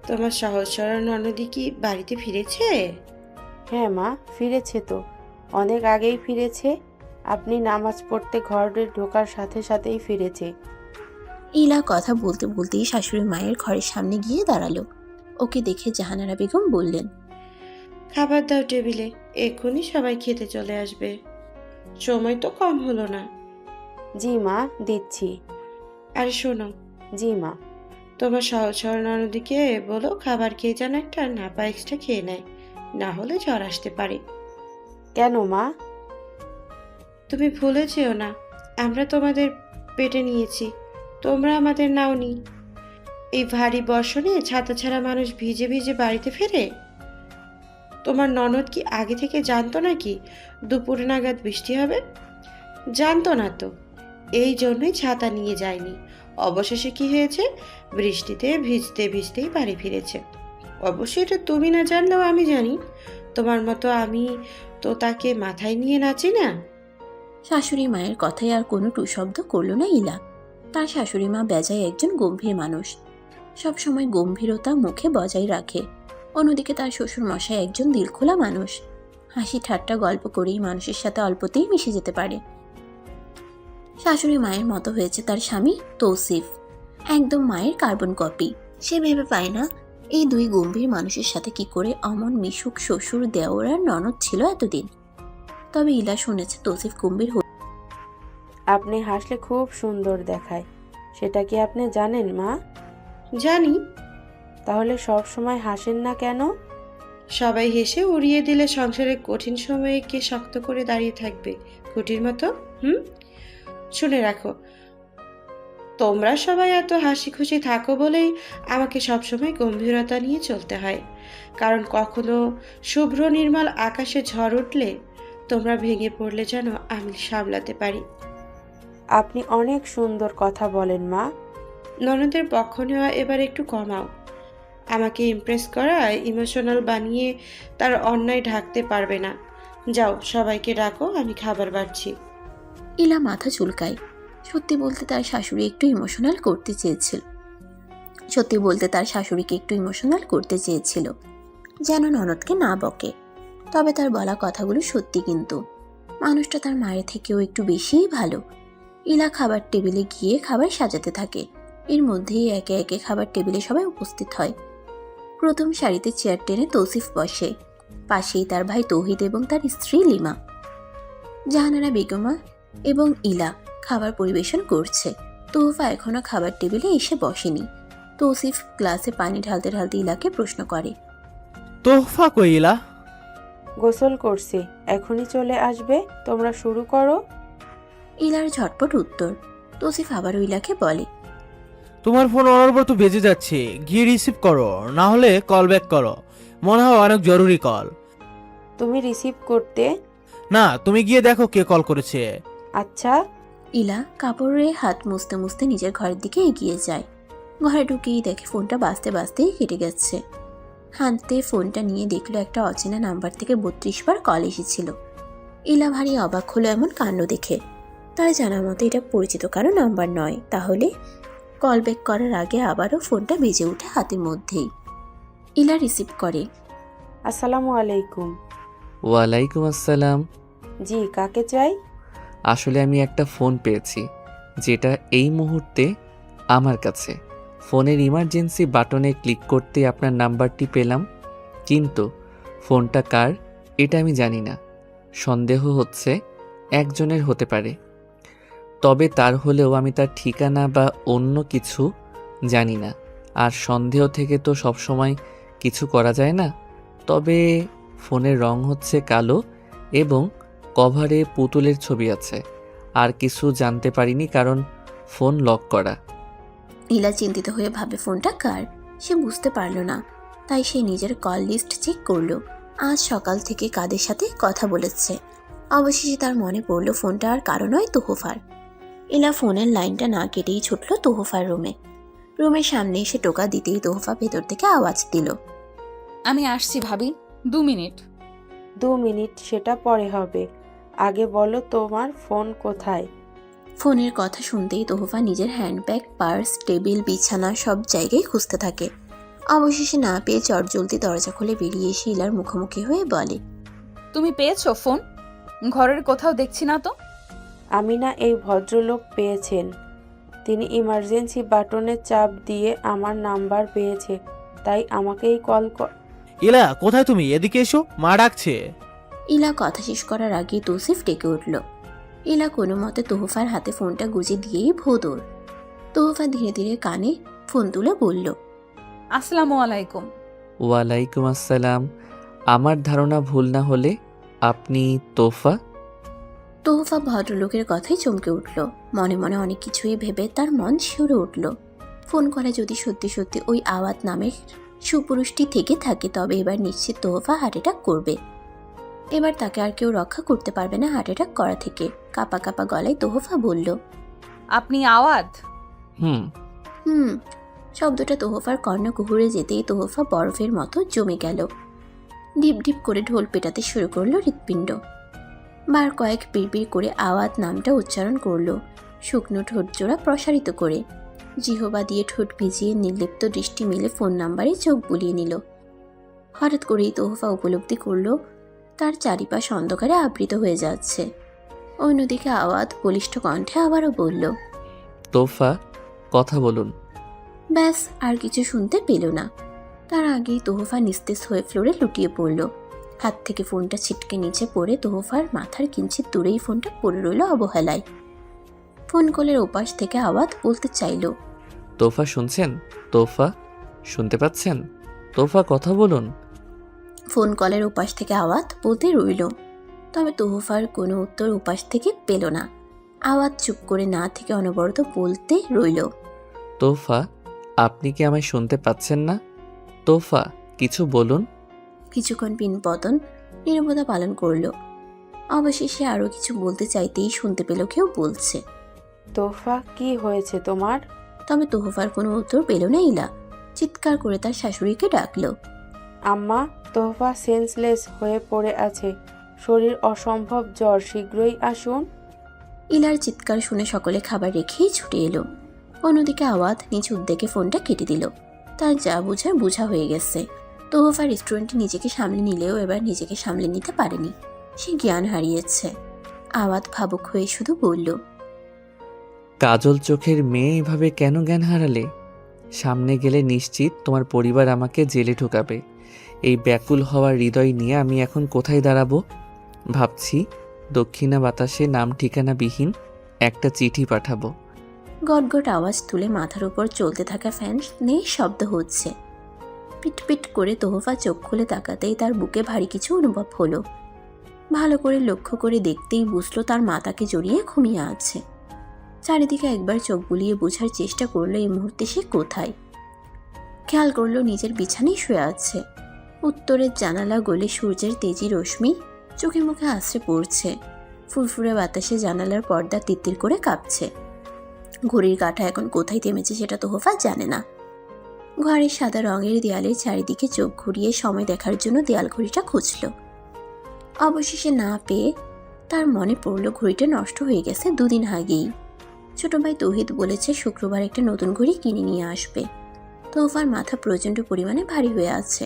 তোমার সহজ সরল ননদি কি বাড়িতে ফিরেছে? হ্যাঁ মা, ফিরেছে তো, অনেক আগেই ফিরেছে। আপনি নামাজ পড়তে ঘরে ঢোকার সাথে সাথেই ফিরেছে। ইলা কথা বলতে বলতেই শাশুড়ি মায়ের ঘরের সামনে গিয়ে দাঁড়ালো। ওকে দেখে জাহানারা বেগম বললেন, খাবার দাও টেবিলে, এক্ষুনি সবাই খেতে চলে আসবে। সময় তো কম হলো না। জি মা, দিচ্ছি। আরে শোনো, জি মা। তোমার সহজ সরল ননদিকে বলো খাবার খেয়ে যেন একটা নাপা এক্সট্রা খেয়ে নেয়, না হলে জ্বর আসতে পারে। কেন মা? তুমি ভুলে যেও না, আমরা তোমাদের পেটে নিয়েছি, তোমরা আমাদের নাওনি। এই ভারী বর্ষণে ছাতা ছাড়া মানুষ ভিজে ভিজে বাড়িতে ফেরে? তোমার ননদ কি আগে থেকে জানতো নাকি দুপুর নাগাদ বৃষ্টি হবে? জানতো না তো, এই জন্যই ছাতা নিয়ে যায়নি। অবশেষে কি হয়েছে, বৃষ্টিতে ভিজতে ভিজতেই বাড়ি ফিরেছে। অবশ্য এটা তুমি না জানলেও আমি জানি, তোমার মতো আমি তো তাকে মাথায় নিয়ে নাচি না। শাশুড়ি মায়ের কথায় আর কোনো টুশব্দ করল না ইলা। তার শাশুড়ি মা বেজায় একজন গম্ভীর মানুষ, সব সময় গম্ভীরতা মুখে বজায় রাখে। অন্যদিকে তার শ্বশুর মশাই একজন দিলখোলা মানুষ, হাসি ঠাট্টা গল্প করেই মানুষের সাথে অল্পতেই মিশে যেতে পারে। শাশুড়ি মায়ের মতো হয়েছে তার স্বামী তৌসিফ, একদম মায়ের কার্বন কপি। সে ভেবে পায় না এই দুই গম্ভীর মানুষের সাথে কি করে অমন মিশুক শ্বশুর দেওর আর ননদ ছিল এতদিন। তবে ইলা শুনেছে তৌসিফ গম্ভীর। আপনি হাসলে খুব সুন্দর দেখায়, সেটা কি আপনি জানেন মা? জানি। তাহলে সব সময় হাসেন না কেন? সবাই হেসে উড়িয়ে দিলে সংসারের কঠিন সময়ে কে শক্ত করে দাঁড়িয়ে থাকবে খুঁটির মতো? শুনে রাখো, তোমরা সবাই এত হাসি খুশি থাকো বলেই আমাকে সবসময় গম্ভীরতা নিয়ে চলতে হয়। কারণ কখনো শুভ্র নির্মল আকাশে ঝড় উঠলে তোমরা ভেঙে পড়লে যেন আমি সামলাতে পারি। আপনি অনেক সুন্দর কথা বলেন মা। ননদের পক্ষ নেওয়া এবার একটু কমাও। আমাকে ইমপ্রেস করা ইমোশনাল বানিয়ে তার অন্যায় ঢাকতে পারবে না। যাও, সবাইকে ডাকো, আমি খাবার বাড়ছি। ইলা মাথা চুলকায়। সত্যি বলতে তার শাশুড়ি একটু ইমোশনাল করতে চেয়েছিল। যেন ননদকে না বকে। তবে তার বলা কথাগুলো সত্যি, কিন্তু মানুষটা তার মায়ের থেকেও একটু বেশিই ভালো। ইলা খাবার টেবিলে গিয়ে খাবার সাজাতে থাকে। এর মধ্যেই একে একে খাবার টেবিলে সবাই উপস্থিত হয়। প্রথম সারিতে চেয়ার টেনে তৌসিফ বসে। পাশেই তার ভাই তৌহিদ এবং তার স্ত্রী লিমা। জাহানারা বেগমা এবং ইলা খাবার পরিবেশন করছে। তোহফা এখনো খাবার টেবিলে এসে বসেনি। তৌসিফ গ্লাসে পানি ঢালতে ঢালতে ইলাকে প্রশ্ন করে, তোহফা কইলা? গোসল করছি, এখনই চলে আসবে, তোমরা শুরু করো। ইলার ঝটপট উত্তর। তৌসিফ আবারও ইলাকে বলে, তোমার ফোন অনবরত বেজে যাচ্ছে, গিয়ে রিসিভ করো, না হলে কল ব্যাক করো, মনে হয় অনেক জরুরি কল। তুমি রিসিভ করতে? না, তুমি গিয়ে দেখো কে কল করেছে। আচ্ছা। ইলা কাপড়ে হাত মুছতে মুছতে নিজের ঘরের দিকে এগিয়ে যায়। ঘরে ঢুকেই দেখে ফোনটা বাজতে বাজতেই কেটে গেছে। হাতে ফোনটা নিয়ে দেখলো একটা অচেনা নাম্বার থেকে 32 বার কল এসেছিল। ইলা ভারী অবাক হলো এমন কাণ্ড দেখে। তার জানা মতো এটা পরিচিত কারো নাম্বার নয়। তাহলে কল ব্যাক করার আগে আবারও ফোনটা বেজে ওঠে হাতের মধ্যেই। ইলা রিসিভ করে। আসসালামু আলাইকুম। ওয়ালাইকুম আসসালাম। জি, কাকে চাই? আসলে আমি একটা ফোন পেয়েছি, যেটা এই মুহূর্তে আমার কাছে। ফোনের ইমার্জেন্সি বাটনে ক্লিক করতে আপনার নাম্বারটি পেলাম, কিন্তু ফোনটা কার এটা আমি জানি না। সন্দেহ হচ্ছে একজনের হতে পারে, তবে তার হলেও আমি তার ঠিকানা বা অন্য কিছু জানি না। আর সন্দেহ থেকে তো সবসময় কিছু করা যায় না। তবে ফোনের রং হচ্ছে কালো এবং কভারে পুতুলের ছবি আছে। আর কিছু জানতে পারিনি কারণ ফোন লক করা। ইলা চিন্তিত হয়ে ভাবে ফোনটা কার। সে বুঝতে পারল না। তাই সে নিজের কল লিস্ট চেক করলো। আজ সকাল থেকে কাদের সাথে কথা বলেছে। অবশেষে তার মনে পড়লো ফোনটা আর কারো নয়, তোহফার। ইলা ফোনের লাইনটা না কেটেই ছুটল তোহফার রুমে। রুমের সামনে এসে টোকা দিতেই তোহফা ভেতর থেকে আওয়াজ দিল, আমি আসছি ভাবি, 2 মিনিট। 2 মিনিট সেটা পরে হবে, আগে বলো তোমার ফোন কোথায়? ফোনের কথা শুনতেই তোহফা নিজের হ্যান্ডব্যাগ, পার্স, টেবিল, বিছানা সব জায়গায় খুঁজতে থাকে। অবশেষে না পেয়ে চটজলদি দরজা খুলে বেরিয়ে এসে ইলার মুখোমুখি হয়ে বলে, তুমি পেয়েছো ফোন? ঘরের কোথাও দেখছি না তো। আমি না, এই ভদ্রলোক পেয়েছেন। তিনি ইমার্জেন্সি বাটনে চাপ দিয়ে আমার নাম্বার পেয়েছে, তাই আমাকেই কল ইলা, কোথায় তুমি? এদিকে এসো, মা ডাকছে। ইলা কথা শেষ করার আগেই তৌসিফ ডেকে উঠল। ইলা কোনো মতে তোহফার হাতে ফোনটা গুজে দিয়েই ভোদর। তোহফা ধীরে ধীরে কানে ফোন তুলে বলল, আসসালামু আলাইকুম। ওয়ালাইকুম আসসালাম। আমার ধারণা ভুল না হলে আপনি তোফা? তোহফা ভদ্রলোকের কথাই চমকে উঠল। মনে মনে অনেক কিছুই ভেবে তার মন শিউরে উঠল। ফোন করে যদি সত্যি সত্যি ওই আওয়াত নামের সুপুরুষটি থেকে থাকে, তবে এবার নিশ্চিত তোহফা হার্ট অ্যাটাক করবে। এবার তাকে আর কেউ রক্ষা করতে পারবে না হার্ট অ্যাটাক করা থেকে। কাপা কাপা গলায় তোহফা বলল, আপনি আওয়াত? হুম। হুম। শব্দটা তোহফার কর্ণ কুহুরে যেতেই তোহফা বরফের মতো জমে গেল। ডিপ ডিপ করে ঢোল পেটাতে শুরু করলো হৃৎপিণ্ড। বার কয়েক বিড়বিড় করে আওয়াত নামটা উচ্চারণ করলো, শুকনো ঠোঁট জোড়া প্রসারিত করে। জিহবা দিয়ে ঠোঁট ভিজিয়ে নির্লিপ্ত দৃষ্টি মিলে ফোন নাম্বারে চোখ বুলিয়ে নিল। হঠাৎ করেই তোহফা উপলব্ধি করলো তার চারিপাশ অন্ধকারে আবৃত হয়ে যাচ্ছে। অন্যদিকে আওয়াত বলিষ্ঠ কণ্ঠে আবারও বলল, তোফা, কথা বলুন। ব্যাস, আর কিছু শুনতে পেল না। তার আগেই তোহফা নিস্তেজ হয়ে ফ্লোরে লুটিয়ে পড়ল। হাত থেকে ফোনটা ছিটকে নিচে পড়ে তোহফার মাথার কিঞ্চিত দূরেই ফোনটা পড়ে রইল অবহেলায়। ফোন কলের ওপাশ থেকে আওয়াজ বলতে চাইল, তোফা শুনছেন? তোফা শুনতে পাচ্ছেন? তোফা, কথা বলুন। ফোন কলের ওপাশ থেকে আওয়াজ বলতে রইল, তবে তোহফার কোনো উত্তর ওপাশ থেকে পেল না। আওয়াজ চুপ করে না থেকে অনবরত বলতে রইল। তোফা, আপনি কি আমায় শুনতে পাচ্ছেন না? তোফা, কিছু বলুন। কিছুক্ষণ পিনপতন নীরবতা পালন করলো। অবশেষে আরো কিছু বলতে চাইতেই শুনতে পেল কেউ বলছে। তোফা, কি হয়েছে তোমার? তবে তোহফার কোনো উত্তর পেল না ইলা। চিৎকার করে তার শাশুড়িকে ডাকলো। আম্মা, তোফা সেন্সলেস হয়ে পড়ে আছে, শরীর অসম্ভব জ্বর, শীঘ্রই আসুন। ইলার চিৎকার শুনে সকলে খাবার রেখেই ছুটে এলো। অন্যদিকে আওয়াজ নিজ উদ্যোগে ফোনটা কেটে দিল। তার যা বোঝার বোঝা হয়ে গেছে। তোহফা রেস্টুরেন্টে নিজেকে সামলে নিলেও এবার নিজেকে সামলে নিতে পারেনি। সে জ্ঞান হারিয়েছে। আওয়াজ ভাবুক হয়ে শুধু বলল, কাজল চোখের মেয়ে এভাবে কেন জ্ঞান হারালে? সামনে গেলে নিশ্চিত তোমার পরিবার আমাকে জেলে ঢোকাবে। এই ব্যাকুল হওয়ার হৃদয় নিয়ে আমি এখন কোথায় দাঁড়াবো? ভাবছি দক্ষিণা বাতাসে নাম ঠিকানাবিহীন একটা চিঠি পাঠাবো। গটগট আওয়াজ তুলে মাথার উপর চলতে থাকা ফ্যান নেই শব্দ হচ্ছে। পিটপিট করে তোহফা চোখ খুলে তাকাতেই তার বুকে ভারী কিছু অনুভব হলো। ভালো করে লক্ষ্য করে দেখতেই বুঝলো তার মাতাকে জড়িয়ে ঘুমিয়ে আছে। চারিদিকে একবার চোখ বুলিয়ে বোঝার চেষ্টা করলো এই মুহূর্তে সে কোথায়। খেয়াল করলো নিজের বিছানায় শুয়ে আছে। উত্তরের জানালা গলে সূর্যের তেজি রশ্মি চোখে মুখে আশ্রে পড়ছে। ফুরফুরে বাতাসে জানালার পর্দা তিত্তির করে কাঁপছে। ঘড়ির কাঁটা এখন কোথায় থেমেছে সেটা তোহফা জানে না। ঘরের সাদা রঙের দেয়ালের চারিদিকে চোখ ঘুরিয়ে সময় দেখার জন্য দেয়াল ঘড়িটা খুঁজল। অবশেষে না পেয়ে তার মনে পড়ল ঘড়িটা নষ্ট হয়ে গেছে 2 দিন আগেই। ছোট ভাই তৌহিদ বলেছে শুক্রবার একটা নতুন ঘড়ি কিনে নিয়ে আসবে। তোহফার মাথা প্রচণ্ড পরিমাণে ভারী হয়ে আছে।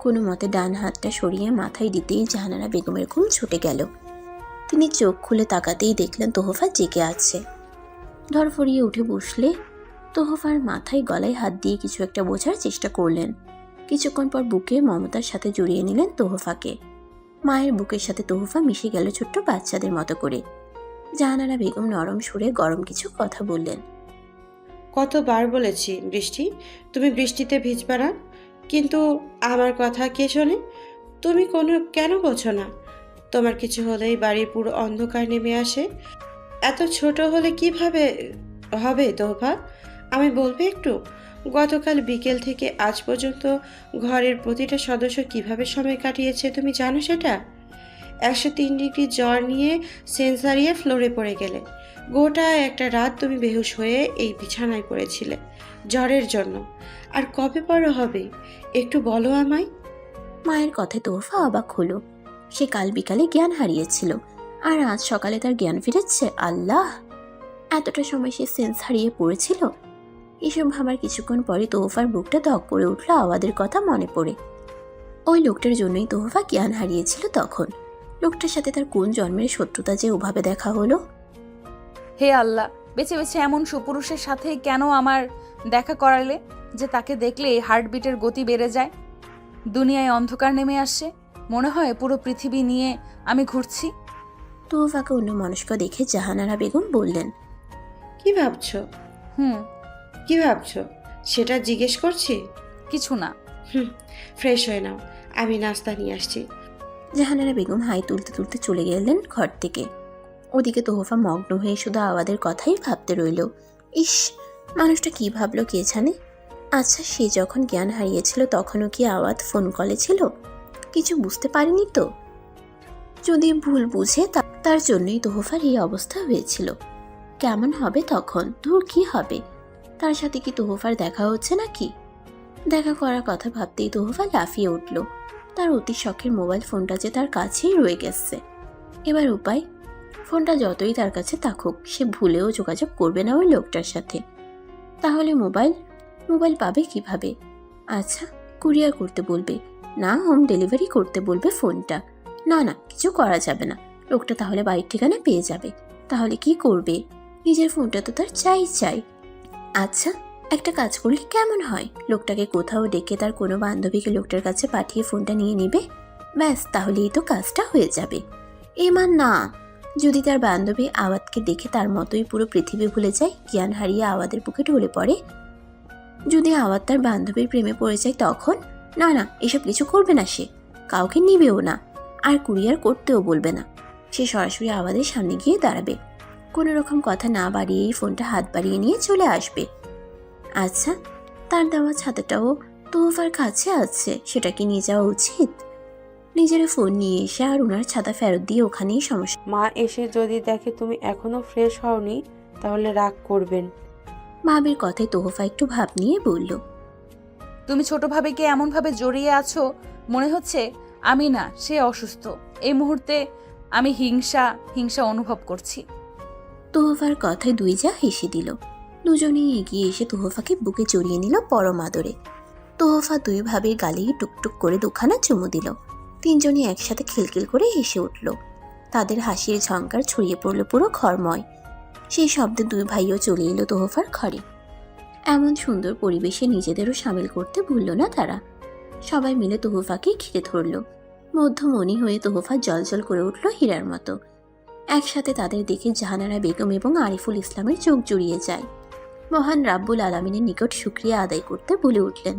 কোনো মতে ডান হাতটা সরিয়ে মাথায় দিতেই জাহানারা বেগমের ঘুম ছুটে গেল। তিনি চোখ খুলে তাকাতেই দেখলেন তোহফা জেগে আছে। ধরফরিয়ে উঠে বসলে তোহফার মাথায় গলায় হাত দিয়ে কিছু একটা বোঝার চেষ্টা করলেন। কিছুক্ষণ পর বুকে মমতার সাথে জড়িয়ে নিলেন তোহফাকে। মায়ের বুকের সাথে তোহফা মিশে গেল ছোট্ট বাচ্চাদের মতো করে। জাহানারা বেগম নরম সুরে গরম কিছু কথা বললেন। কতবার বলেছি বৃষ্টি, তুমি বৃষ্টিতে ভিজবা না, কিন্তু আমার কথা কে শোনে? তুমি কেন বোঝো না? তোমার কিছু হলেই বাড়ির পুরো অন্ধকার নেমে আসে। এত ছোট হলে কিভাবে হবে তোহফা? আমি বলবো একটু, গতকাল বিকেল থেকে আজ পর্যন্ত ঘরের প্রতিটা সদস্য কিভাবে সময় কাটিয়েছে তুমি জানো সেটা? 103 ডিগ্রি জ্বর নিয়ে সেন্স হারিয়ে ফ্লোরে পড়ে গেলে। গোটা একটা রাত তুমি বেহুশ হয়ে এই বিছানায় পড়েছিলে জ্বরের জন্য। আর কবে বড় হবে একটু বলো আমায়। মায়ের কথায় তোহফা অবাক হলো। সে কাল বিকালে জ্ঞান হারিয়েছিল, আর আজ সকালে তার জ্ঞান ফিরেছে। আল্লাহ, এতটা সময় সে সেন্স হারিয়ে পড়েছিল। এসব ভাবার কিছুক্ষণ পরে তোহফার বুকটা ধক করে উঠল আওয়াদের কথা মনে পড়ে। ওই লোকটার জন্যই তোহফা জ্ঞান হারিয়েছিল তখন। লোকটার সাথে তার কোন জন্মের শত্রুতা যে ওভাবে দেখা হলো। হে আল্লাহ, বেছে বেছে এমন সুপুরুষের সাথে কেন আমার দেখা করালে যে তাকে দেখলে হার্টবিটের গতি বেড়ে যায়? দুনিয়ায় অন্ধকার নেমে আসে, মনে হয় পুরো পৃথিবী নিয়ে আমি ঘুরছি। তোহফাকে অন্য মনস্ক দেখে জাহানারা বেগম বললেন, কি ভাবছো? কি ভাবছো সেটা জিজ্ঞেস করছি। কিছু না। ফ্রেশ হয়ে নাও, আমি নাস্তা নিয়ে আসছি। জাহানারা বেগম হাই তুলতে তুলতে চলে গেলেন ঘর থেকে। ওদিকে তোহফা মগ্ন হয়ে শুধু আওয়াদের কথাই ভাবতে রইল। ইস, মানুষটা কি ভাবলো কে জানে। আচ্ছা, সে যখন জ্ঞান হারিয়েছিল তখনও কি আওয়াজ ফোন কলে ছিল? কিছু বুঝতে পারিনি তো। যদি ভুল বুঝে তার জন্যই তোহফার এই অবস্থা হয়েছিল। কেমন হবে তখন? দূর কি হবে? তার সাথে কি তোহফার দেখা হচ্ছে নাকি? দেখা করার কথা ভাবতেই তোহফা লাফিয়ে উঠল। তার অতি শখের মোবাইল ফোনটা যে তার কাছেই রয়ে গেছে। এবার উপায়? ফোনটা যতই তার কাছে থাকুক, সে ভুলেও যোগাযোগ করবে না ওই লোকটার সাথে। তাহলে মোবাইল পাবে কিভাবে? আচ্ছা, কুরিয়ার করতে বলবে, না হোম ডেলিভারি করতে বলবে ফোনটা। না, কিছু করা যাবে না। লোকটা তাহলে বাড়ির ঠিকানা পেয়ে যাবে। তাহলে কি করবে? নিজের ফোনটা তো তার চাই। আচ্ছা, একটা কাজ করলে কেমন হয়? লোকটাকে কোথাও ডেকে তার কোনো বান্ধবীকে লোকটার কাছে পাঠিয়ে ফোনটা নিয়ে নিবে। ব্যাস, তাহলেই তো কাজটা হয়ে যাবে। এমান না, যদি তার বান্ধবী আওয়াদকে দেখে তার মতোই পুরো পৃথিবী ভুলে যায়, জ্ঞান হারিয়ে আওয়াদের বুকে ঢলে পড়ে। যদি আওয়াদ তার বান্ধবীর প্রেমে পড়ে যায় তখন? না, এসব কিছু করবে না। সে কাউকে নিবেও না, আর কুরিয়ার করতেও বলবে না। সে সরাসরি আওয়াদের সামনে গিয়ে দাঁড়াবে। কোনো রকম কথা না বাড়িয়েই ফোনটা হাত বাড়িয়ে নিয়ে চলে আসবে। আচ্ছা, তার দেওয়া ছাতাটাও তোহফার কাছে আছে, সেটা কি নিয়ে যাওয়া উচিত? নিজের ফোন নিয়ে এসে আর ওনার ছাতা ফেরত দিয়ে ওখানেই সমস্যা। মা এসে যদি দেখে তুমি এখনো ফ্রেশ হওনি তাহলে রাগ করবেন। ভাবির কথায় তোহফা একটু ভাব নিয়ে বলল, তুমি ছোট ভাবিকে এমনভাবে জড়িয়ে আছো, মনে হচ্ছে আমি না, সে অসুস্থ। এই মুহূর্তে আমি হিংসা অনুভব করছি। তোহফার কথায় দুই যা হেসে দিল। দুজনেই এগিয়ে এসে তোহফাকে বুকে জড়িয়ে নিল পরম আদরে। তোহফা দুই ভাবির গালেই টুকটুক করে দুখানা চুমু দিল। তিনজনই একসাথে খিলখিল করে হেসে উঠল। তাদের হাসির ঝঙ্কার ছড়িয়ে পড়ল পুরো ঘরময়। সেই শব্দে দুই ভাইও চলে এলো তোহফার ঘরে। এমন সুন্দর পরিবেশে নিজেদেরও সামিল করতে ভুলল না তারা। সবাই মিলে তোহফাকে ঘিরে ধরল। মধ্যমণি হয়ে তোহফা জলজল করে উঠল হীরার মতো। একসাথে তাদের দেখে জাহানারা বেগম এবং আরিফুল ইসলামের চোখ জুড়িয়ে যায়। মহান রাব্বুল আলামিনের নিকট শুকরিয়া আদায় করতে বলে উঠলেন,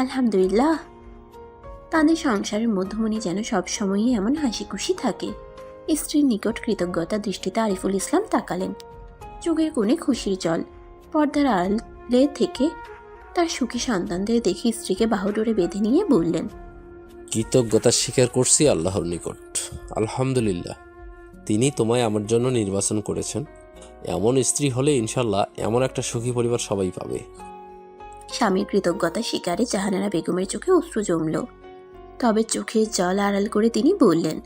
আলহামদুলিল্লাহ। তাদের সংসারের মধ্যমণি যেন সবসময়ই এমন হাসি খুশি থাকে। স্ত্রীর নিকট কৃতজ্ঞতা দৃষ্টিতে আরিফুল ইসলাম তাকালেন। চোখের কোণে খুশির জল। পর্দার আড়ালে থেকে তার সুখী সন্তানদের দেখে স্ত্রীকে বাহুডোরে বেঁধে নিয়ে বললেন, কৃতজ্ঞতা স্বীকার করছি আল্লাহর নিকট। আলহামদুলিল্লাহ, তিনি তোমায় আমার জন্য নির্বাচন করেছেন। এমন স্ত্রী হলে ইনশাল্লাহ এমন একটা সুখী পরিবার সবাই পাবে। স্বামীর কৃতজ্ঞতা স্বীকারে জাহানারা বেগমের চোখে অশ্রু জমল। তবে চোখের জল আড়াল করে তিনি বললেন,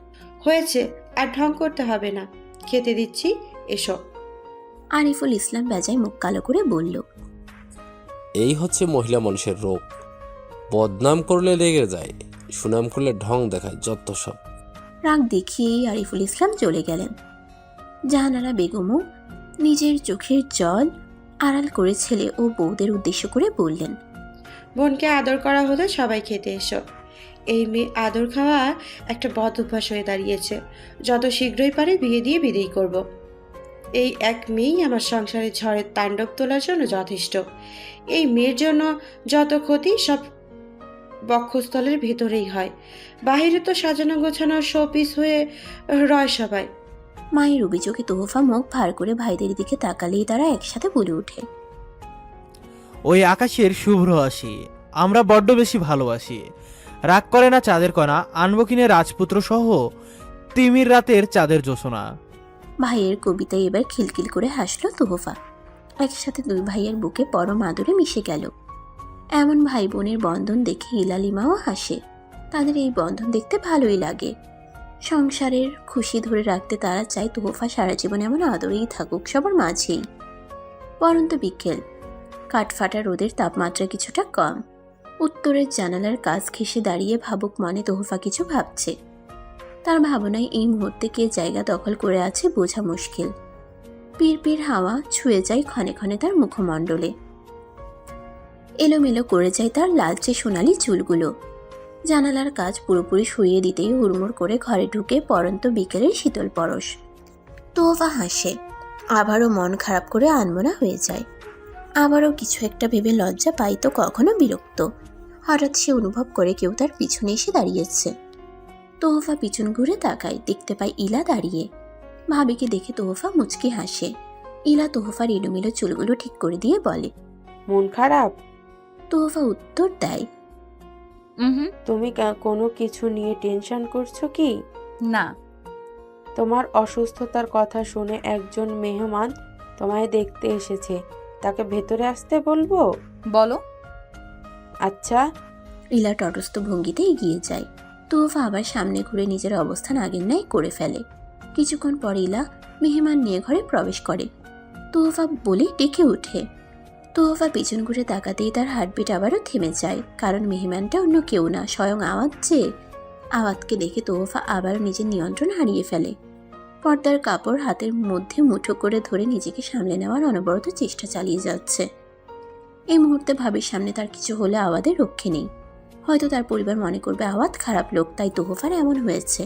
হয়েছে, আর ঢং করতে হবে না, খেতে দিচ্ছি, এসো। আরিফুল ইসলাম বেজায় মুখ কালো করে বলল, এই হচ্ছে মহিলা মানুষের রোগ। বদনাম করলে লেগে যায়, সুনাম করলে ঢং দেখায়, যত সব। রাগ দেখিয়েই আরিফুল ইসলাম চলে গেলেন। জাহানারা বেগমও নিজের চোখের জল আড়াল করে ছেলে ও বউদের উদ্দেশ্য করে বললেন, বোনকে আদর করা হলে সবাই খেতে এসো। এই মেয়ে আদর খাওয়া একটা বদ অভ্যাস হয়ে দাঁড়িয়েছে। যত শীঘ্রই পারে বিয়ে দিয়ে বিদেয় করব। এই এক মেয়েই আমার সংসারে ঝড়ের তাণ্ডব তোলার জন্য যথেষ্ট। এই মেয়ের জন্য যত ক্ষতি সব বক্ষস্থলের ভেতরেই হয়, বাহিরে তো সাজানো গোছানো শোপিস হয়ে রয় সবাই। মায়ের অভিযোগে তোহফা মুখ ভার করে ভাইদের দিকে তাকালেই তারা একসাথে বলে ওঠে, ওই আকাশের শুভ্র হাসি আমরা বড্ড বেশি ভালোবাসি। রাগ করে না চাঁদের কণা, আনবো কিনে রাজপুত্র সহ তিমির রাতের চাঁদের জোছনা। ভাইয়ের কবিতায় এবার খিলখিল করে হাসলো তোহফা। একসাথে দুই ভাইয়ের বুকে পরম আদরে মিশে গেল। এমন ভাই বোনের বন্ধন দেখে ইলালিমাও হাসে। তাদের এই বন্ধন দেখতে ভালোই লাগে। সংসারের খুশি ধরে রাখতে তারা চায় তোহফা সারা জীবন এমন আদরেই থাকুক সবার মাঝেই। পরন্ত বিকেল, কাঠফাটা রোদের তাপমাত্রা কিছুটা কম। উত্তরের জানালার কাছ ঘেঁষে দাঁড়িয়ে ভাবুক মনে তোহফা কিছু ভাবছে। তার ভাবনায় এই মুহূর্তে কে জায়গা দখল করে আছে বোঝা মুশকিল। পিড় হাওয়া ছুঁয়ে যায় ক্ষণে ক্ষণে তার মুখমণ্ডলে। এলোমেলো করে যায় তার লালচে সোনালি চুলগুলো। জানালার কাজ পুরোপুরি সরিয়ে দিতেই হুড়মুড় করে ঘরে ঢুকে পরন্ত বিকেলের শীতল পরশ। তোহফা হাসে, আবারও মন খারাপ করে আনমনা হয়ে যায়। আবারও কিছু একটা ভেবে লজ্জা পাই তো কখনো বিরক্ত। হঠাৎ সে অনুভব করে কেউ তার পিছনে এসে দাঁড়িয়েছে। তোহফা পিছন ঘুরে তাকায়, দেখতে পায় ইলা দাঁড়িয়ে। ভাবিকে দেখে তোহফা মুচকি হাসে। ইলা তোহফার এলোমেলো চুলগুলো ঠিক করে দিয়ে বলে, মন খারাপ? তোহফা উত্তর দেয়, তুমি কোনো কিছু নিয়ে টেনশন করছো কি? না। তোমার অসুস্থতার কথা শুনে একজন মেহমান তোমায় দেখতে এসেছে, তাকে ভেতরে আসতে বলবো? বলো। আচ্ছা। ইলা তটস্থ ভঙ্গিতে এগিয়ে যায়। তোহফা আবার সামনে ঘুরে নিজের অবস্থান আগের ন্যায় করে ফেলে। কিছুক্ষণ পর ইলা মেহমান নিয়ে ঘরে প্রবেশ করে। তোহফা বলে ডেকে ওঠে। তোহফা পিছন ঘুরে তাকাতেই তার হার্টবিট আবারও থেমে যায়, কারণ মেহমানটা অন্য কেউ না, স্বয়ং আওয়াজ। আওয়াজকে দেখে তোহফা আবারও নিজের নিয়ন্ত্রণ হারিয়ে ফেলে। পর্দার কাপড় হাতের মধ্যে মুঠো করে ধরে নিজেকে সামলে নেওয়ার অনবরত চেষ্টা চালিয়ে যাচ্ছে। এই মুহূর্তে ভাবির সামনে তার কিছু হলে আওয়াদের রক্ষে নেই। হয়তো তার পরিবার মনে করবে আওয়াজ খারাপ লোক, তাই তোহফার এমন হয়েছে।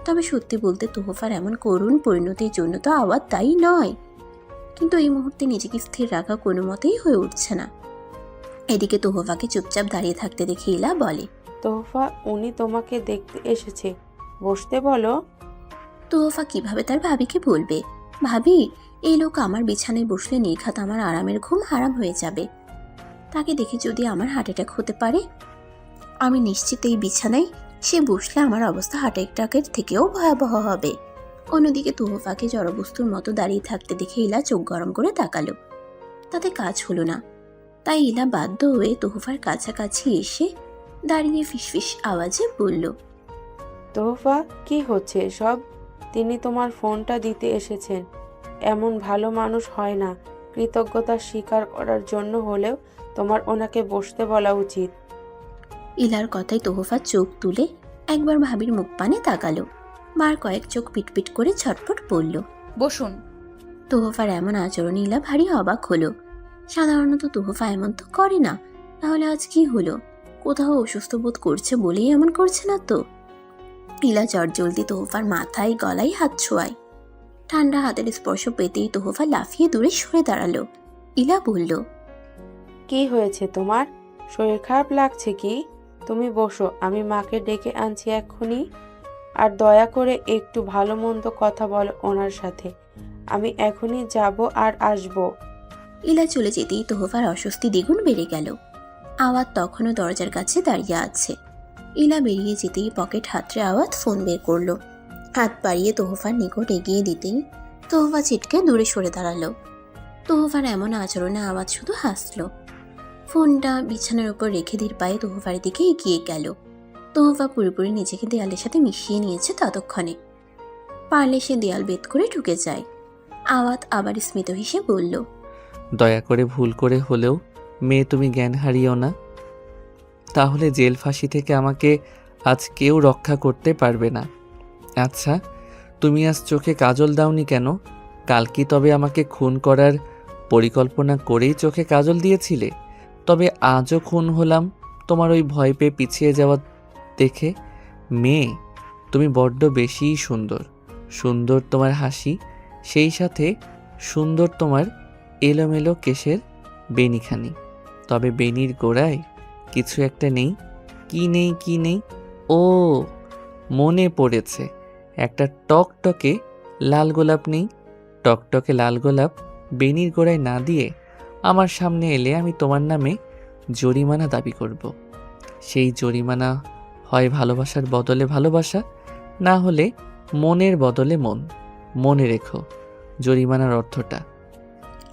তবে সত্যি বলতে তোহফার এমন করুণ পরিণতির জন্য তো আওয়াজ দায়ী নয়। কিন্তু এই মুহূর্তে নিজেকে স্থির রাখা কোনো মতেই হয়ে উঠছে না। এদিকে তোহফাকে চুপচাপ দাঁড়িয়ে থাকতে দেখে ইলা বলে, তোহফা, উনি তোমাকে দেখতে এসেছে, বসতে বলো। তোহফা কিভাবে তার ভাবিকে বলবে? ভাবি, এই লোক আমার বিছানায় বসলে নির্ঘাত আমার আরামের ঘুম হারাম হয়ে যাবে। তাকে দেখে যদি আমার হার্ট অ্যাটাক হতে পারে, আমি নিশ্চিত এই বিছানায় সে বসলে আমার অবস্থা হার্ট অ্যাটাকের থেকেও ভয়াবহ হবে। অন্যদিকে তোহফাকে জড়বস্তুর মতো দাঁড়িয়ে থাকতে দেখে ইলা চোখ গরম করে তাকালো। তাতে কাজ হলো না, তাই ইলা বাধ্য হয়ে তোহফার কাছাকাছি এসে দাঁড়িয়ে ফিসফিস আওয়াজে বলল, তোহফা, কি হচ্ছে সব? তিনি তোমার ফোনটা দিতে এসেছেন। এমন ভালো মানুষ হয় না। কৃতজ্ঞতা স্বীকার করার জন্য হলেও তোমার ওনাকে বসতে বলা উচিত। ইলার কথায় তোহফা চোখ তুলে একবার ভাবির মুখ পানে তাকালো। বার কয়েক চোখ পিটপিট করে ছটফট পড়ল। বসুন। তোহফার এমন আচরণে ইলা ভারী অবাক হলো। সাধারণত তোহফা এমন তো করে না, তাহলে আজ কি হলো? কোথাও অসুস্থ বোধ করছে বলেই এমন করছে না তো? ইলা চটজলদি তোহফার মাথায় গলায় হাত ছোঁয়ায়। ঠান্ডা হাতের স্পর্শ পেতেই তোহফা লাফিয়ে দূরে সরে দাঁড়ালো। ইলা বলল, কি হয়েছে তোমার? শরীর খারাপ লাগছে কি? তুমি বসো, আমি মাকে ডেকে আনছি এক্ষুনি। আর দয়া করে একটু ভালো মন্দ কথা বলো ওনার সাথে। আমি এখনই যাব আর আসব। ইলা চলে যেতেই তোহফার অস্বস্তি দ্বিগুণ বেড়ে গেল। আওয়াজ তখনও দরজার কাছে দাঁড়িয়ে আছে। ইলা বেরিয়ে যেতেই পকেট হাতড়ে আওয়াজ ফোন বের করলো। হাত বাড়িয়ে তোহফার নিকট এগিয়ে দিতেই তোহফা ছিটকে দূরে সরে দাঁড়ালো। তোহফার এমন আচরণে আওয়াজ শুধু হাসলো। ফোনটা বিছানার উপর রেখে ধীর পায়ে তোহফার দিকে এগিয়ে গেল। তোহফা পুরোপুরি নিজেকে দেয়ালের সাথে মিশিয়ে নিয়েছে ততক্ষণে। পারলে সে দেয়াল বেদ করে ঢুকে যায়। আওয়াজ আবার স্মিত হেসে বলল, দয়া করে ভুল করে হলেও মেয়ে তুমি জ্ঞান হারিও না, তাহলে জেল ফাঁসি থেকে আমাকে আজ কেউ রক্ষা করতে পারবে না। আচ্ছা, তুমি আজ চোখে কাজল দাওনি কেন? কাল কি তবে আমাকে খুন করার পরিকল্পনা করেই চোখে কাজল দিয়েছিলে? তবে আজও খুন হলাম তোমার ওই ভয় পেয়ে পিছিয়ে যাওয়া দেখে। মেয়ে, তুমি বড্ড বেশিই সুন্দর। সুন্দর তোমার হাসি, সেই সাথে সুন্দর তোমার এলোমেলো কেশের বেনিখানি। তবে বেনির গোড়ায় কিছু একটা নেই। কি নেই, কি নেই? ও, মনে পড়েছে, একটা টকটকে লাল গোলাপ নেই? টকটকে লাল গোলাপ বেনির গোড়ায় না দিয়ে আমার সামনে এলে আমি তোমার নামে জরিমানা দাবি করব। সেই জরিমানা হয় ভালোবাসার বদলে ভালোবাসা, না হলে মনের বদলে মন। মনে রেখো জরিমানার অর্থটা।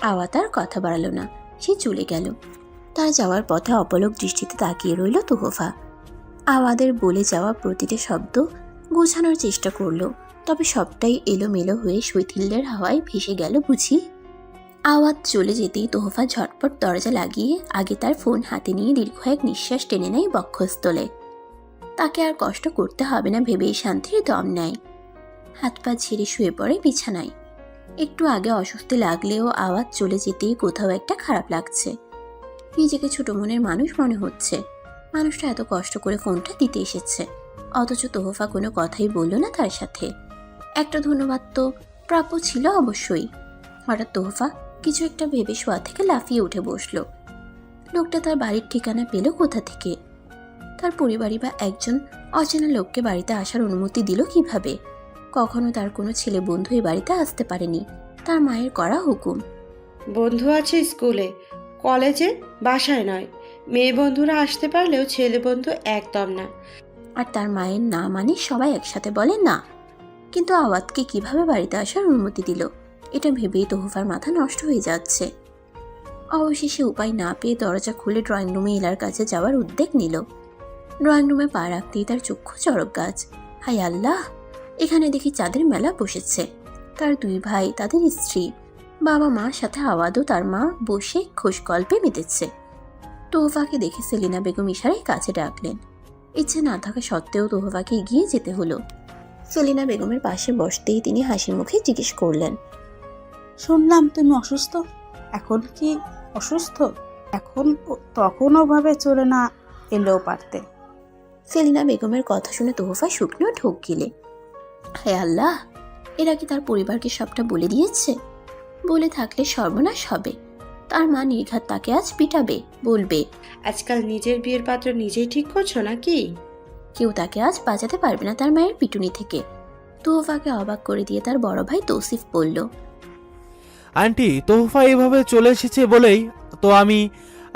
আওয়াজ আর কথা বাড়ালো না, সে চলে গেল। তার যাওয়ার পথে অপলক দৃষ্টিতে তাকিয়ে রইল তোহফা। আওয়াদের বলে যাওয়া প্রতিটা শব্দ গোছানোর চেষ্টা করলো, তবে সবটাই এলোমেলো হয়ে শৈথিল্যের হাওয়ায় ভেসে গেল বুঝি। আওয়াজ চলে যেতেই তোহফা ঝটপট দরজা লাগিয়ে আগে তার ফোন হাতে নিয়ে দীর্ঘ এক নিঃশ্বাস টেনে নেয় বক্ষস্থলে। তাকে আর কষ্ট করতে হবে না ভেবেই শান্তির দম নেয়। হাত পা ঝেড়ে শুয়ে পড়ে বিছানায়। একটু আগে অস্বস্তি লাগলেও আওয়াজ চলে যেতেই কোথাও একটা খারাপ লাগছে। নিজেকে ছোট মনের মানুষ মনে হচ্ছে। মানুষটা এত কষ্ট করে ফোনটা দিতে এসেছে, অথচ তোহফা কোনো কথাই বলল না তার সাথে। একটা ধন্যবাদ তো প্রাপ্য ছিল অবশ্যই। হঠাৎ তোহফা কিছু একটা ভেবে শোয়া থেকে লাফিয়ে উঠে বসলো। লোকটা তার বাড়ির ঠিকানা পেল কোথা থেকে? তার পরিবারই বা একজন অচেনা লোককে বাড়িতে আসার অনুমতি দিল কিভাবে? কখনো তার কোনো ছেলে বন্ধু এই বাড়িতে আসতে পারেনি, তার মায়ের করা হুকুম। বন্ধু আছে স্কুলে, কলেজে, বাসায় নয়। মেয়ে বন্ধুরা আসতে পারলেও ছেলে বন্ধু একদম না। আর তার মায়ের না মানে সবাই একসাথে বলে না। কিন্তু আওয়াজকে কিভাবে বাড়িতে আসার অনুমতি দিল, এটা ভেবেই তোহফার মাথা নষ্ট হয়ে যাচ্ছে। অবশেষে উপায় না পেয়ে দরজা খুলে ড্রয়িং রুমে ইলার কাছে যাওয়ার উদ্যোগ নিল। ড্রয়িং রুমে পা রাখতেই তার চক্ষু চড়ক গাছ। হায় আল্লাহ, এখানে দেখি চাঁদের মেলা বসেছে। তার দুই ভাই, তাদের স্ত্রী, বাবা মা, সাথে আওয়াদও তার মা বসে খোশ গল্পে মেতেছে। তোহফাকে দেখে সেলিনা বেগম ইশারায় কাছে ডাকলেন। ইচ্ছে না থাকা সত্ত্বেও তোহফাকে এগিয়ে যেতে হলো। সেলিনা বেগমের পাশে বসতেই তিনি হাসি মুখে জিজ্ঞেস করলেন, শুনলাম তুমি অসুস্থ। এখন কি অসুস্থ? এখন তখন ওভাবে চলে না এলেও পারতে। সেলিনা বেগমের কথা শুনে তোহফা শুকনো ঢোক গিলে। হায় আল্লাহ, এরা কি তার পরিবারকে সবটা বলে দিয়েছে? বলে থাকলে সর্বনাশ হবে। তার মা নির্ঘাত তাকে আজ পিটাবে, বলবে আজকাল নিজের বিয়ের পাত্র নিজেই ঠিক করছো নাকি? কেউ তাকে আজ বাঁচাতে পারবে না তার মায়ের পিটুনি থেকে। তোহফাকে অবাক করে দিয়ে তার বড় ভাই তৌসিফ বলল, আন্টি, তোহফা এইভাবে চলে এসেছে বলেই তো আমি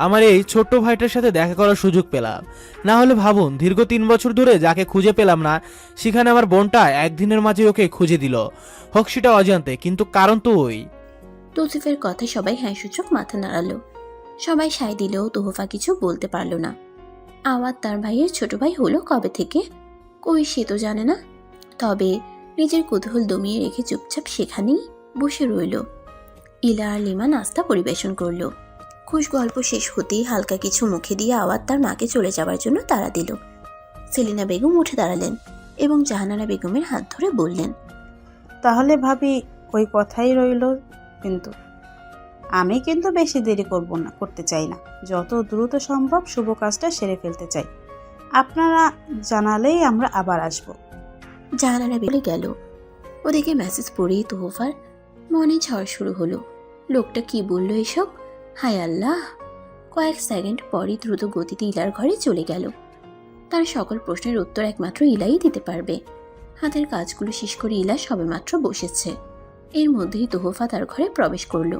আমার এই ছোট্ট ভাইটার সাথে দেখা করার সুযোগ পেলাম। না হলে ভাবুন, দীর্ঘ 3 বছর ধরে যাকে খুঁজে পেলাম না, সেখানে আমার বোনটা একদিনের মাঝে ওকে খুঁজে দিল, হোক সেটা অজান্তে, কিন্তু কারণ তো ওই। তৌসিফের কথায় সবাই হ্যাঁ সূচক মাথা নাড়ালো। সবাই সায় দিলেও তোহফা কিছু বলতে পারল না। আওয়াজ তার ভাইয়ের ছোট ভাই হলো কবে থেকে, কই সে তো জানে না। তবে নিজের কৌতূহল দমিয়ে রেখে চুপচাপ সেখানেই বসে রইল। ইলা আর লিমা নাস্তা পরিবেশন করলো। খুশ গল্প শেষ হতেই হালকা কিছু মুখে দিয়ে আওয়াজ তার মাকে চলে যাওয়ার জন্য তাড়া দিল। সেলিনা বেগম উঠে দাঁড়ালেন এবং জাহানারা বেগমের হাত ধরে বললেন, তাহলে ভাবি ওই কথাই রইল, কিন্তু আমি কিন্তু বেশি দেরি করতে চাই না। যত দ্রুত সম্ভব শুভ কাজটা সেরে ফেলতে চাই। আপনারা জানালেই আমরা আবার আসব। জাহানারা বেগম গেল। ওদিকে মেসেজ পড়েই তোহফার মনে ঝড় শুরু হলো। লোকটা কি বলল এসব? হায় আল্লাহ! কয়েক সেকেন্ড পরই দ্রুত গতিতে ইলার ঘরে চলে গেল। তার সকল প্রশ্নের উত্তর একমাত্র ইলাই দিতে পারবে। হাতের কাজগুলো শেষ করে ইলা সবেমাত্র বসেছে। এর মধ্যেই তোহফা তার ঘরে প্রবেশ করলো।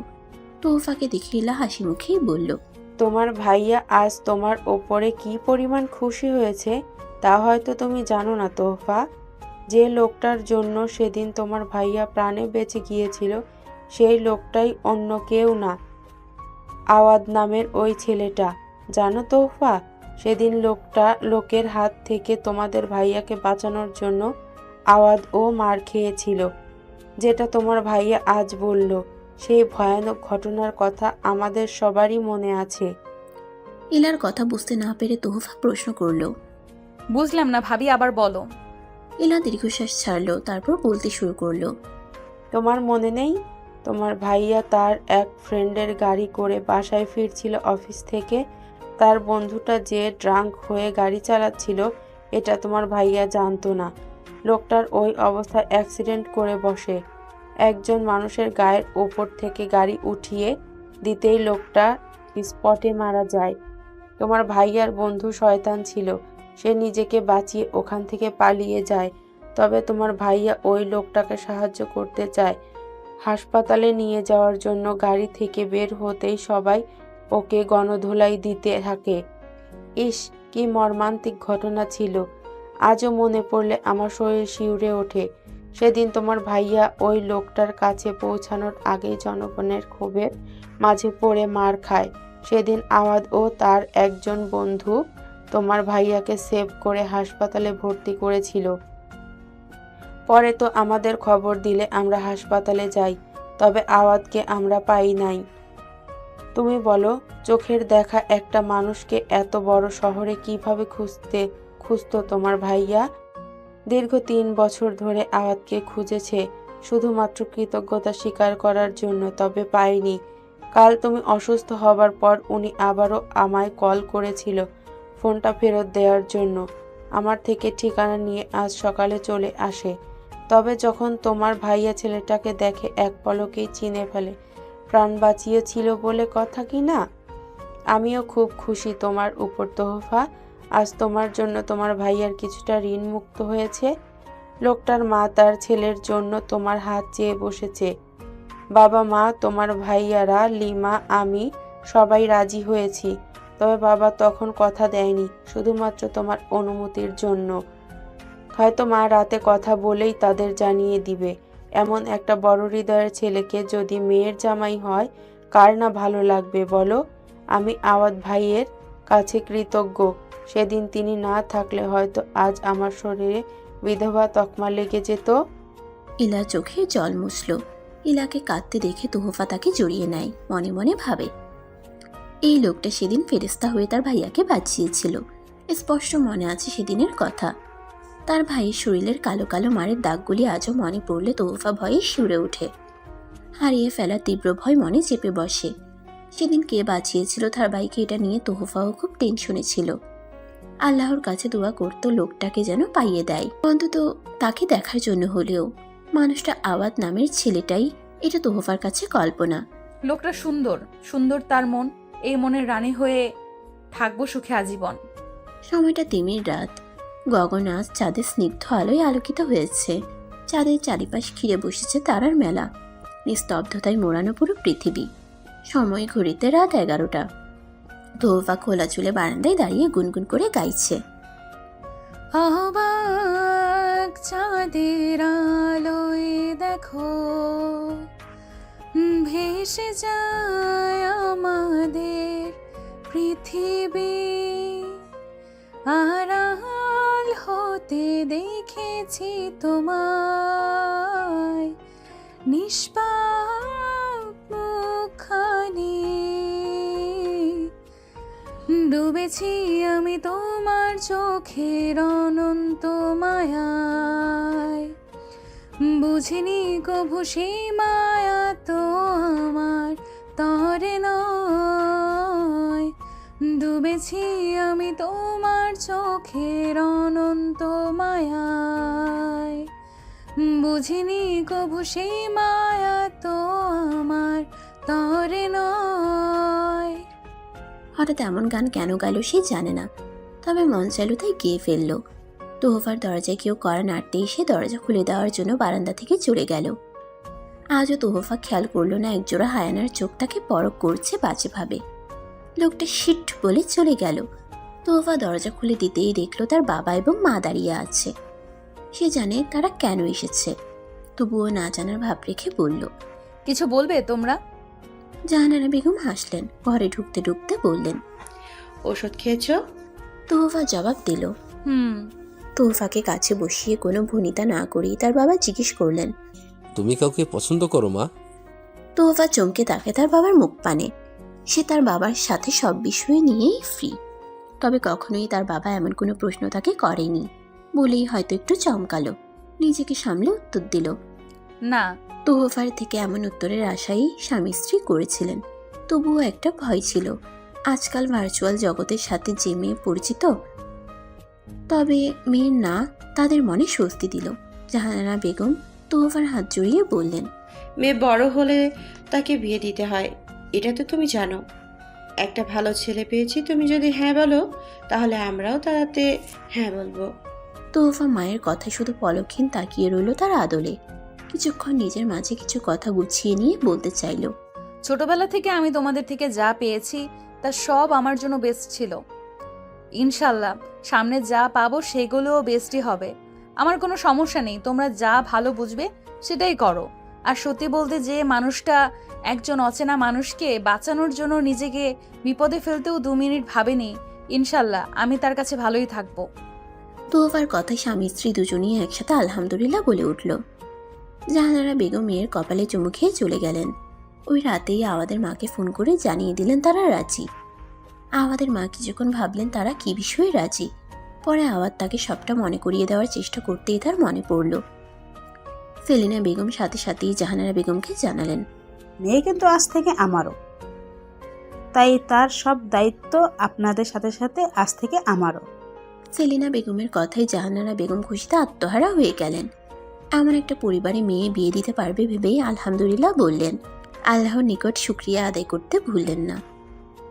তোহফাকে দেখে ইলা হাসি মুখেই বলল, তোমার ভাইয়া আজ তোমার ওপরে কি পরিমাণ খুশি হয়েছে তা হয়তো তুমি জানো না তোহফা। যে লোকটার জন্য সেদিন তোমার ভাইয়া প্রাণে বেঁচে গিয়েছিল, সেই লোকটাই অন্য কেউ না, আওয়াদ নামের ওই ছেলেটা। জানো তোহফা, সেদিন লোকের হাত থেকে তোমাদের ভাইয়াকে বাঁচানোর জন্য আওয়াদ ও মার খেয়েছিল। যেটা তোমার ভাইয়া আজ বলল, সেই ভয়ানক ঘটনার কথা আমাদের সবারই মনে আছে। ইলার কথা বুঝতে না পেরে তোহফা প্রশ্ন করলো। বুঝলাম না ভাবি, আবার বলো। ইলা দীর্ঘশ্বাস ছাড়লো, তারপর বলতে শুরু করলো। তোমার মনে নেই, তোমার ভাইয়া তার এক ফ্রেন্ডের গাড়ি করে বাসায় ফিরছিল অফিস থেকে। তার বন্ধুটা যে ড্রাঙ্ক হয়ে গাড়ি চালাচ্ছিল, এটা তোমার ভাইয়া জানতো না। লোকটার ওই অবস্থায় অ্যাক্সিডেন্ট করে বসে। একজন মানুষের গায়ের ওপর থেকে গাড়ি উঠিয়ে দিতেই লোকটা স্পটে মারা যায়। তোমার ভাইয়ার বন্ধু শয়তান ছিল, সে নিজেকে বাঁচিয়ে ওখান থেকে পালিয়ে যায়। তবে তোমার ভাইয়া ওই লোকটাকে সাহায্য করতে চায়। হাসপাতালে নিয়ে যাওয়ার জন্য গাড়ি থেকে বের হতেই সবাই ওকে গণধোলাই দিতে থাকে। ইস, কি মর্মান্তিক ঘটনা ছিল! আজও মনে পড়লে আমার শরীর শিউরে ওঠে। সেদিন তোমার ভাইয়া ওই লোকটার কাছে পৌঁছানোর আগেই জনগণের ক্ষোভের মাঝে পড়ে মার খায়। সেদিন আওয়াদ ও তার একজন বন্ধু তোমার ভাইয়াকে সেভ করে হাসপাতালে ভর্তি করেছিল। পরে তো আমাদের খবর দিলে আমরা হাসপাতালে যাই, তবে আওয়াদকে আমরা পাই নাই। তুমি বলো, চোখের দেখা একটা মানুষকে এত বড় শহরে কিভাবে খুঁজতো তোমার ভাইয়া? দীর্ঘ 3 বছর ধরে আওয়াদকে খুঁজেছে, শুধুমাত্র কৃতজ্ঞতা স্বীকার করার জন্য, তবে পাইনি। কাল তুমি অসুস্থ হবার পর উনি আবারও আমায় কল করেছিল ফোনটা ফেরত দেওয়ার জন্য। আমার থেকে ঠিকানা নিয়ে আজ সকালে চলে আসে। তবে যখন তোমার ভাইয়া ছেলেটাকে দেখে এক পলকেই চিনে ফেলে। প্রাণ বাঁচিয়েছিল বলে কথা কি না? আমিও খুব খুশি তোমার উপর তোহফা। আজ তোমার জন্য তোমার ভাইয়ার কিছুটা ঋণ মুক্ত হয়েছে। লোকটার মা তার ছেলের জন্য তোমার হাত চেয়ে বসেছে। বাবা মা, তোমার ভাইয়ারা, লিমা, আমি সবাই রাজি হয়েছি। তবে বাবা তখন কথা দেয়নি, শুধুমাত্র তোমার অনুমতির জন্য। হয়তো মা রাতে কথা বলেই তাদের জানিয়ে দিবে। এমন একটা বড় হৃদয়ের ছেলেকে যদি মেয়ের জামাই হয়, কার না ভালো লাগবে বলো? আমি আওয়াদ ভাইয়ের কাছে কৃতজ্ঞ। সেদিন তিনি না থাকলে হয়তো আজ আমার শরীরে বিধবা তকমা লেগে যেত। ইলা চোখে জল মুছল। ইলাকে কাঁদতে দেখে তোহফা তাকে জড়িয়ে নেয়, মনে মনে ভাবে, এই লোকটা সেদিন ফেরেস্তা হয়ে তার ভাইয়াকে বাঁচিয়েছিল। স্পষ্ট মনে আছে সেদিনের কথা। তার ভাইয়ের শরীরের কালো কালো মারের দাগগুলি আজও মনে পড়লে তোহফা ভয়ে শিউরে ওঠে। হারিয়ে ফেলার তীব্র ভয় মনে চেপে বসে। সেদিন কে বাঁচিয়েছিল তার ভাইকে, এটা নিয়ে তোহফাও খুব টেনশনে ছিল। আল্লাহর কাছে দোয়া করত লোকটাকে যেন পাইয়ে দেয়, অন্তত তাকে দেখার জন্য হলেও। মানুষটা আওয়াদ নামের ছেলেটাই, এটা তোহফার কাছে কল্পনা। লোকটা সুন্দর, সুন্দর তার মন। এই মনের রানী হয়ে থাকবো সুখে আজীবন। সময়টা তিমির রাত। গগন আজ চাঁদের স্নিগ্ধ আলোয় আলোকিত হয়েছে। চাঁদের চারিপাশ ঘিরে বসেছে তারার মেলা। নিস্তব্ধতায় মোড়ানো পুরো পৃথিবী। সময় ঘড়িতে রাত 11টা। তোহফা খোলা চুলে বারান্দায় দাঁড়িয়ে গুনগুন করে গাইছে। অবাক চাঁদের আলোয় দেখো ভেসে যায় আমাদের পৃথিবী, আড়াল হতে দেখেছি তোমায় নিষ্পাপ মুখখানি, ডুবেছি আমি তোমার চোখের অনন্ত মায়ায়, বুঝিনি কভু সেই মায়া তো আমার তরে নয়, ডুবেছি আমি তোমার চোখের অনন্ত মায়ায়, বুঝিনি কভু সেই মায়া তো আমার তরে নয়। হঠাৎ এমন গান কেন গাইল সে জানে না, তবে মন চাইল তাই গেয়ে ফেলল। তোহফার দরজায় কেউ কড়া নাড়তেই সে দরজা খুলে দেওয়ার জন্য বারান্দা থেকে চলে গেল। আজও তোহফা খেয়াল করলো না একজোড়া হায়ানার চোখ তাকে পরখ করছে বাজেভাবে। লোকটা শিট বলে চলে গেল। তোহফা দরজা খুলে দিতেই দেখলো তার বাবা এবং মা দাঁড়িয়ে আছে। সে জানে তারা কেন এসেছে, তবুও না জানার ভাব রেখে বলল, কিছু বলবে তোমরা? জাহানারা বেগম হাসলেন। ঘরে ঢুকতে ঢুকতে বললেন, ওষুধ খেয়েছো? তোহফা জবাব দিল। তোহফাকে কাছে বসিয়ে কোনো ভনিতা না করেই তার বাবা জিজ্ঞেস করলেন, তুমি কাউকে পছন্দ করো মা? তোহফা চমকে তাকে তার বাবার মুখ পানে। সে তার বাবার সাথে সব বিষয় নিয়েই ফ্রি, তবে কখনোই তার বাবা এমন কোনো প্রশ্ন তাকে করেনি বলেই হয়তো একটু চমকালো। নিজেকে সামলে উত্তর দিল, না। তোহফার থেকে এমন উত্তরের আশাই স্বামী স্ত্রী করেছিলেন, তবুও একটা ভয় ছিল। আজকাল ভার্চুয়াল জগতের সাথে যে মেয়ে পরিচিত, তবে মেয়ের না, তাদের মনে স্বস্তি দিল। জাহানারা বেগম তোহফার হাত জড়িয়ে বললেন, মেয়ে বড় হলে তাকে বিয়ে দিতে হয়, এটা তো তুমি জানো। একটা ভালো ছেলে পেয়েছি, তুমি যদি হ্যাঁ বলো তাহলে আমরাও তাতে হ্যাঁ বলবো। তোহফা মায়ের কথা শুধু পলকহীন তাকিয়ে রইল তার আদলে। কিছুক্ষণ নিজের মাঝে কিছু কথা গুছিয়ে নিয়ে বলতে চাইল, ছোটবেলা থেকে আমি তোমাদের থেকে যা পেয়েছি তা সব আমার জন্য বেস্ট ছিল। ইনশাল্লাহ সামনে যা পাবো সেগুলোও বেস্টই হবে। আমার কোনো সমস্যা নেই, তোমরা যা ভালো বুঝবে সেটাই করো। আর সত্যি বলতে, যে মানুষটা একজন অচেনা মানুষকে বাঁচানোর জন্য নিজেকে বিপদে ফেলতেও 2 মিনিট ভাবেনি, ইনশাল্লাহ আমি তার কাছে ভালোই থাকবো। তোহফার কথায় স্বামী স্ত্রী দুজনেই একসাথে আলহামদুলিল্লাহ বলে উঠল। জাহানারা বেগম মেয়ের কপালে চুমু খেয়ে চলে গেলেন। ওই রাতেই আওয়াদের মাকে ফোন করে জানিয়ে দিলেন তারা রাজি। আওয়াদের মা কিছুক্ষণ ভাবলেন তারা কি বিষয়ে রাজি। পরে আওয়াদ তাকে সবটা মনে করিয়ে দেওয়ার চেষ্টা করতেই তার মনে পড়ল। সেলিনা বেগম সাথে সাথেই জাহানারা বেগমকে জানালেন, মেয়ে কিন্তু আজ থেকে আমারও, তাই তার সব দায়িত্ব আপনাদের সাথে সাথে আজ থেকে আমারও। সেলিনা বেগমের কথায় জাহানারা বেগম খুশিতে আত্মহারা হয়ে গেলেন। এমন একটা পরিবারে মেয়ে বিয়ে দিতে পারবে ভেবেই আলহামদুলিল্লাহ বললেন। আল্লাহর নিকট শুকরিয়া আদায় করতে ভুললেন না।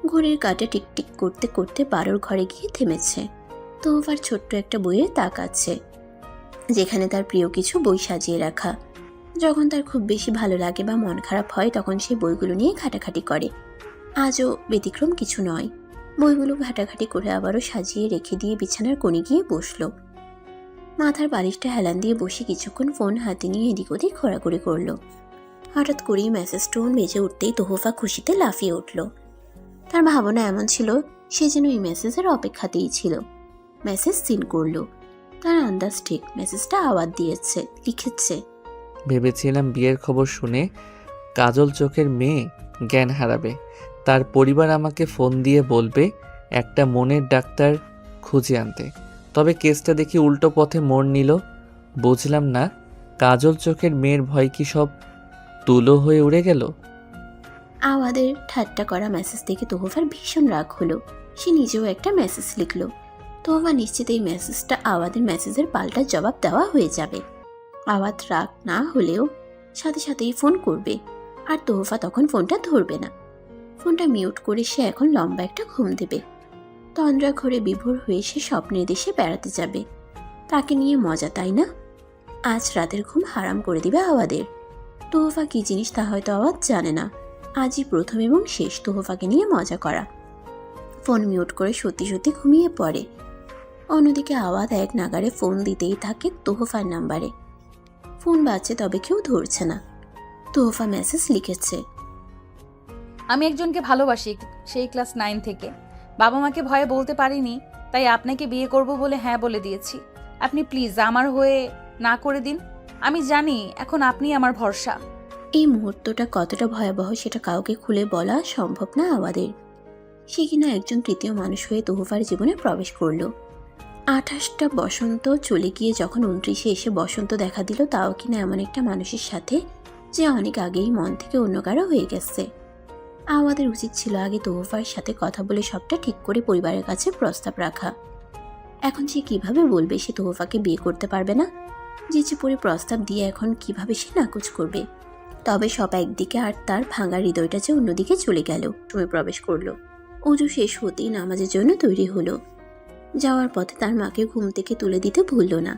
ঘড়ির কাঁটা টিকটিক করতে করতে 12 ঘরে গিয়ে থেমেছে। তোহফার ছোট্ট একটা বইয়ের তাক আছে, যেখানে তার প্রিয় কিছু বই সাজিয়ে রাখা। যখন তার খুব বেশি ভালো লাগে বা মন খারাপ হয় তখন সে বইগুলো নিয়ে ঘাটাঘাটি করে। আজও ব্যতিক্রম কিছু নয়। বইগুলো ঘাটাঘাটি করে আবারও সাজিয়ে রেখে দিয়ে বিছানার কোণে গিয়ে বসল। মাথার বালিশটা হেলান দিয়ে বসে কিছুক্ষণ ফোন হাতে নিয়ে এদিক ওদিক ঘোরাঘুরি করল। হঠাৎ করেই মেসেজ টোন বেজে উঠতেই তোহফা খুশিতে লাফিয়ে উঠল। তার ভাবনা এমন ছিল সে যেন এই মেসেজের অপেক্ষাতেই ছিল। মেসেজ সিন করল। তার আন্দাজ ঠিক, মেসেজটা আওয়াজ দিয়েছে, লিখেছে, ভেবেছিলাম বিয়ের খবর শুনে কাজল চোখের মেয়ে জ্ঞান হারাবে, তার পরিবার আমাকে ফোন দিয়ে বলবে একটা মনের ডাক্তার খুঁজে আনতে। তবে কেসটা দেখি উল্টো পথে মোড় নিল। বুঝলাম না, কাজল চোখের মেয়ের ভয় কি সব তুলো হয়ে উড়ে গেল? আওয়াদের ঠাট্টা করা মেসেজ দেখে তোহফার ভীষণ রাগ হলো। সে নিজেও একটা মেসেজ লিখল। তোহফা নিশ্চিত এই মেসেজটা আওয়াদের মেসেজের পাল্টা জবাব দেওয়া হয়ে যাবে। আওয়াদ রাগ না হলেও সাথে সাথেই ফোন করবে, আর তোহফা তখন ফোনটা ধরবে না। ফোনটা মিউট করে সে এখন লম্বা একটা ঘুম দেবে। তন্দ্রা ঘরে বিভোর হয়ে সে স্বপ্নের দেশে বেড়াতে যাবে। তাকে নিয়ে মজা, তাই না? আজ রাতের ঘুম হারাম করে দিবে আওয়াদের। তোহফা কি জিনিস তা হয়তো আওয়াজ জানে না। আজই প্রথম এবং শেষ তোহফাকে নিয়ে মজা করা। ফোন মিউট করে সত্যি সত্যি ঘুমিয়ে পড়ে। অন্যদিকে আওয়াজ এক নাগারে ফোন দিতেই থাকে তোহফার নাম্বারে। ফোন বাজছে তবে কেউ ধরছে না। তোহফা মেসেজ লিখেছে, আমি একজনকে ভালোবাসি, সেই ক্লাস 9 থেকে। বাবা মাকে ভয়ে বলতে পারিনি, তাই আপনাকে বিয়ে করব বলে হ্যাঁ বলে দিয়েছি। আপনি প্লিজ আমার হয়ে না করে দিন। আমি জানি এখন আপনি আমার ভরসা। এই মুহূর্তটা কতটা ভয়াবহ সেটা কাউকে খুলে বলা সম্ভব না আওয়াদের। সে কিনা একজন তৃতীয় মানুষ হয়ে তোহফার জীবনে প্রবেশ করলো। 28টা বসন্ত চলে গিয়ে যখন 29-এ এসে বসন্ত দেখা দিল, তাও কিনা এমন একটা মানুষের সাথে যে অনেক আগেই মন থেকে অন্য কারো হয়ে গেছে। আমাদের উচিত ছিল আগে তোহফার সাথে কথা বলে সবটা ঠিক করে পরিবারের কাছে প্রস্তাব রাখা। এখন সে কিভাবে বলবে সে তোহফাকে বিয়ে করতে পারবে না? যে পরে প্রস্তাব দিয়ে এখন কিভাবে সে নাকচ করবে? তবে সব একদিকে আর তার ভাঙা হৃদয়টা যে অন্যদিকে চলে গেল। রুমে প্রবেশ করলো। অজু শেষ হতেই নামাজের জন্য তৈরি হলো। যাওয়ার পথে তার মাকে ঘুম থেকে তুলে দিতে ভুলল না।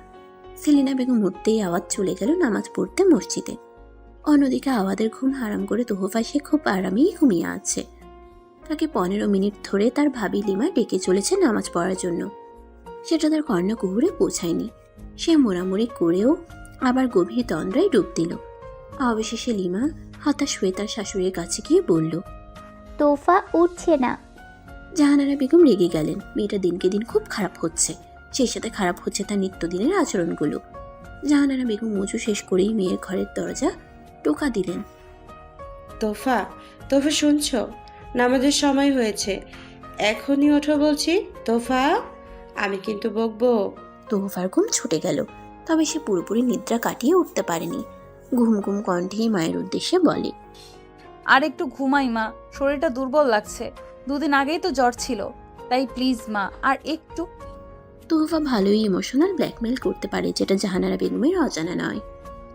সেলিনা বেগম উঠতেই আওয়াজ চলে গেল নামাজ পড়তে মসজিদে। অন্যদিকে আওয়াদের ঘুম হারাম করে তোহফা সে খুব আরামেই ঘুমিয়ে আছে। তাকে 15 মিনিট ধরে তার ভাবি লিমা ডেকে চলেছে নামাজ পড়ার জন্য। সেটা তার কর্ণকুহুরে পৌঁছায়নি। সে মোড়ামুড়ি করেও আবার গভীর তন্দ্রায় ডুব দিল। অবশেষে লিমা হতাশ হয়ে তার শাশুড়ির কাছে গিয়ে বলল, তোফা উঠছে না। জাহানারা বেগম রেগে গেলেন। মেয়েটা দিনকে দিন খুব খারাপ হচ্ছে, সেই সাথে খারাপ হচ্ছে তার নিত্যদিনের আচরণগুলো। জাহানারা বেগম উঁচু শেষ করেই মেয়ের ঘরের দরজা টোকা দিলেন। তোফা, তোফা শুনছ? নামাজের সময় হয়েছে, এখনই ওঠো বলছি। তোফা, আমি কিন্তু বকবো। তোহফার ঘুম ছুটে গেল, তবে সে পুরোপুরি নিদ্রা কাটিয়ে উঠতে পারেনি। ঘুম ঘুম কণ্ঠেই মায়ের উদ্দেশ্যে বলে, আর একটু ঘুমাই মা, শরীরটা দুর্বল লাগছে। 2 দিন আগেই তো জ্বর ছিল, তাই প্লিজ মা আর একটু। তোহফা ভালোই ইমোশনাল ব্ল্যাকমেল করতে পারে, যেটা জাহানারা বেগমের অজানা নয়।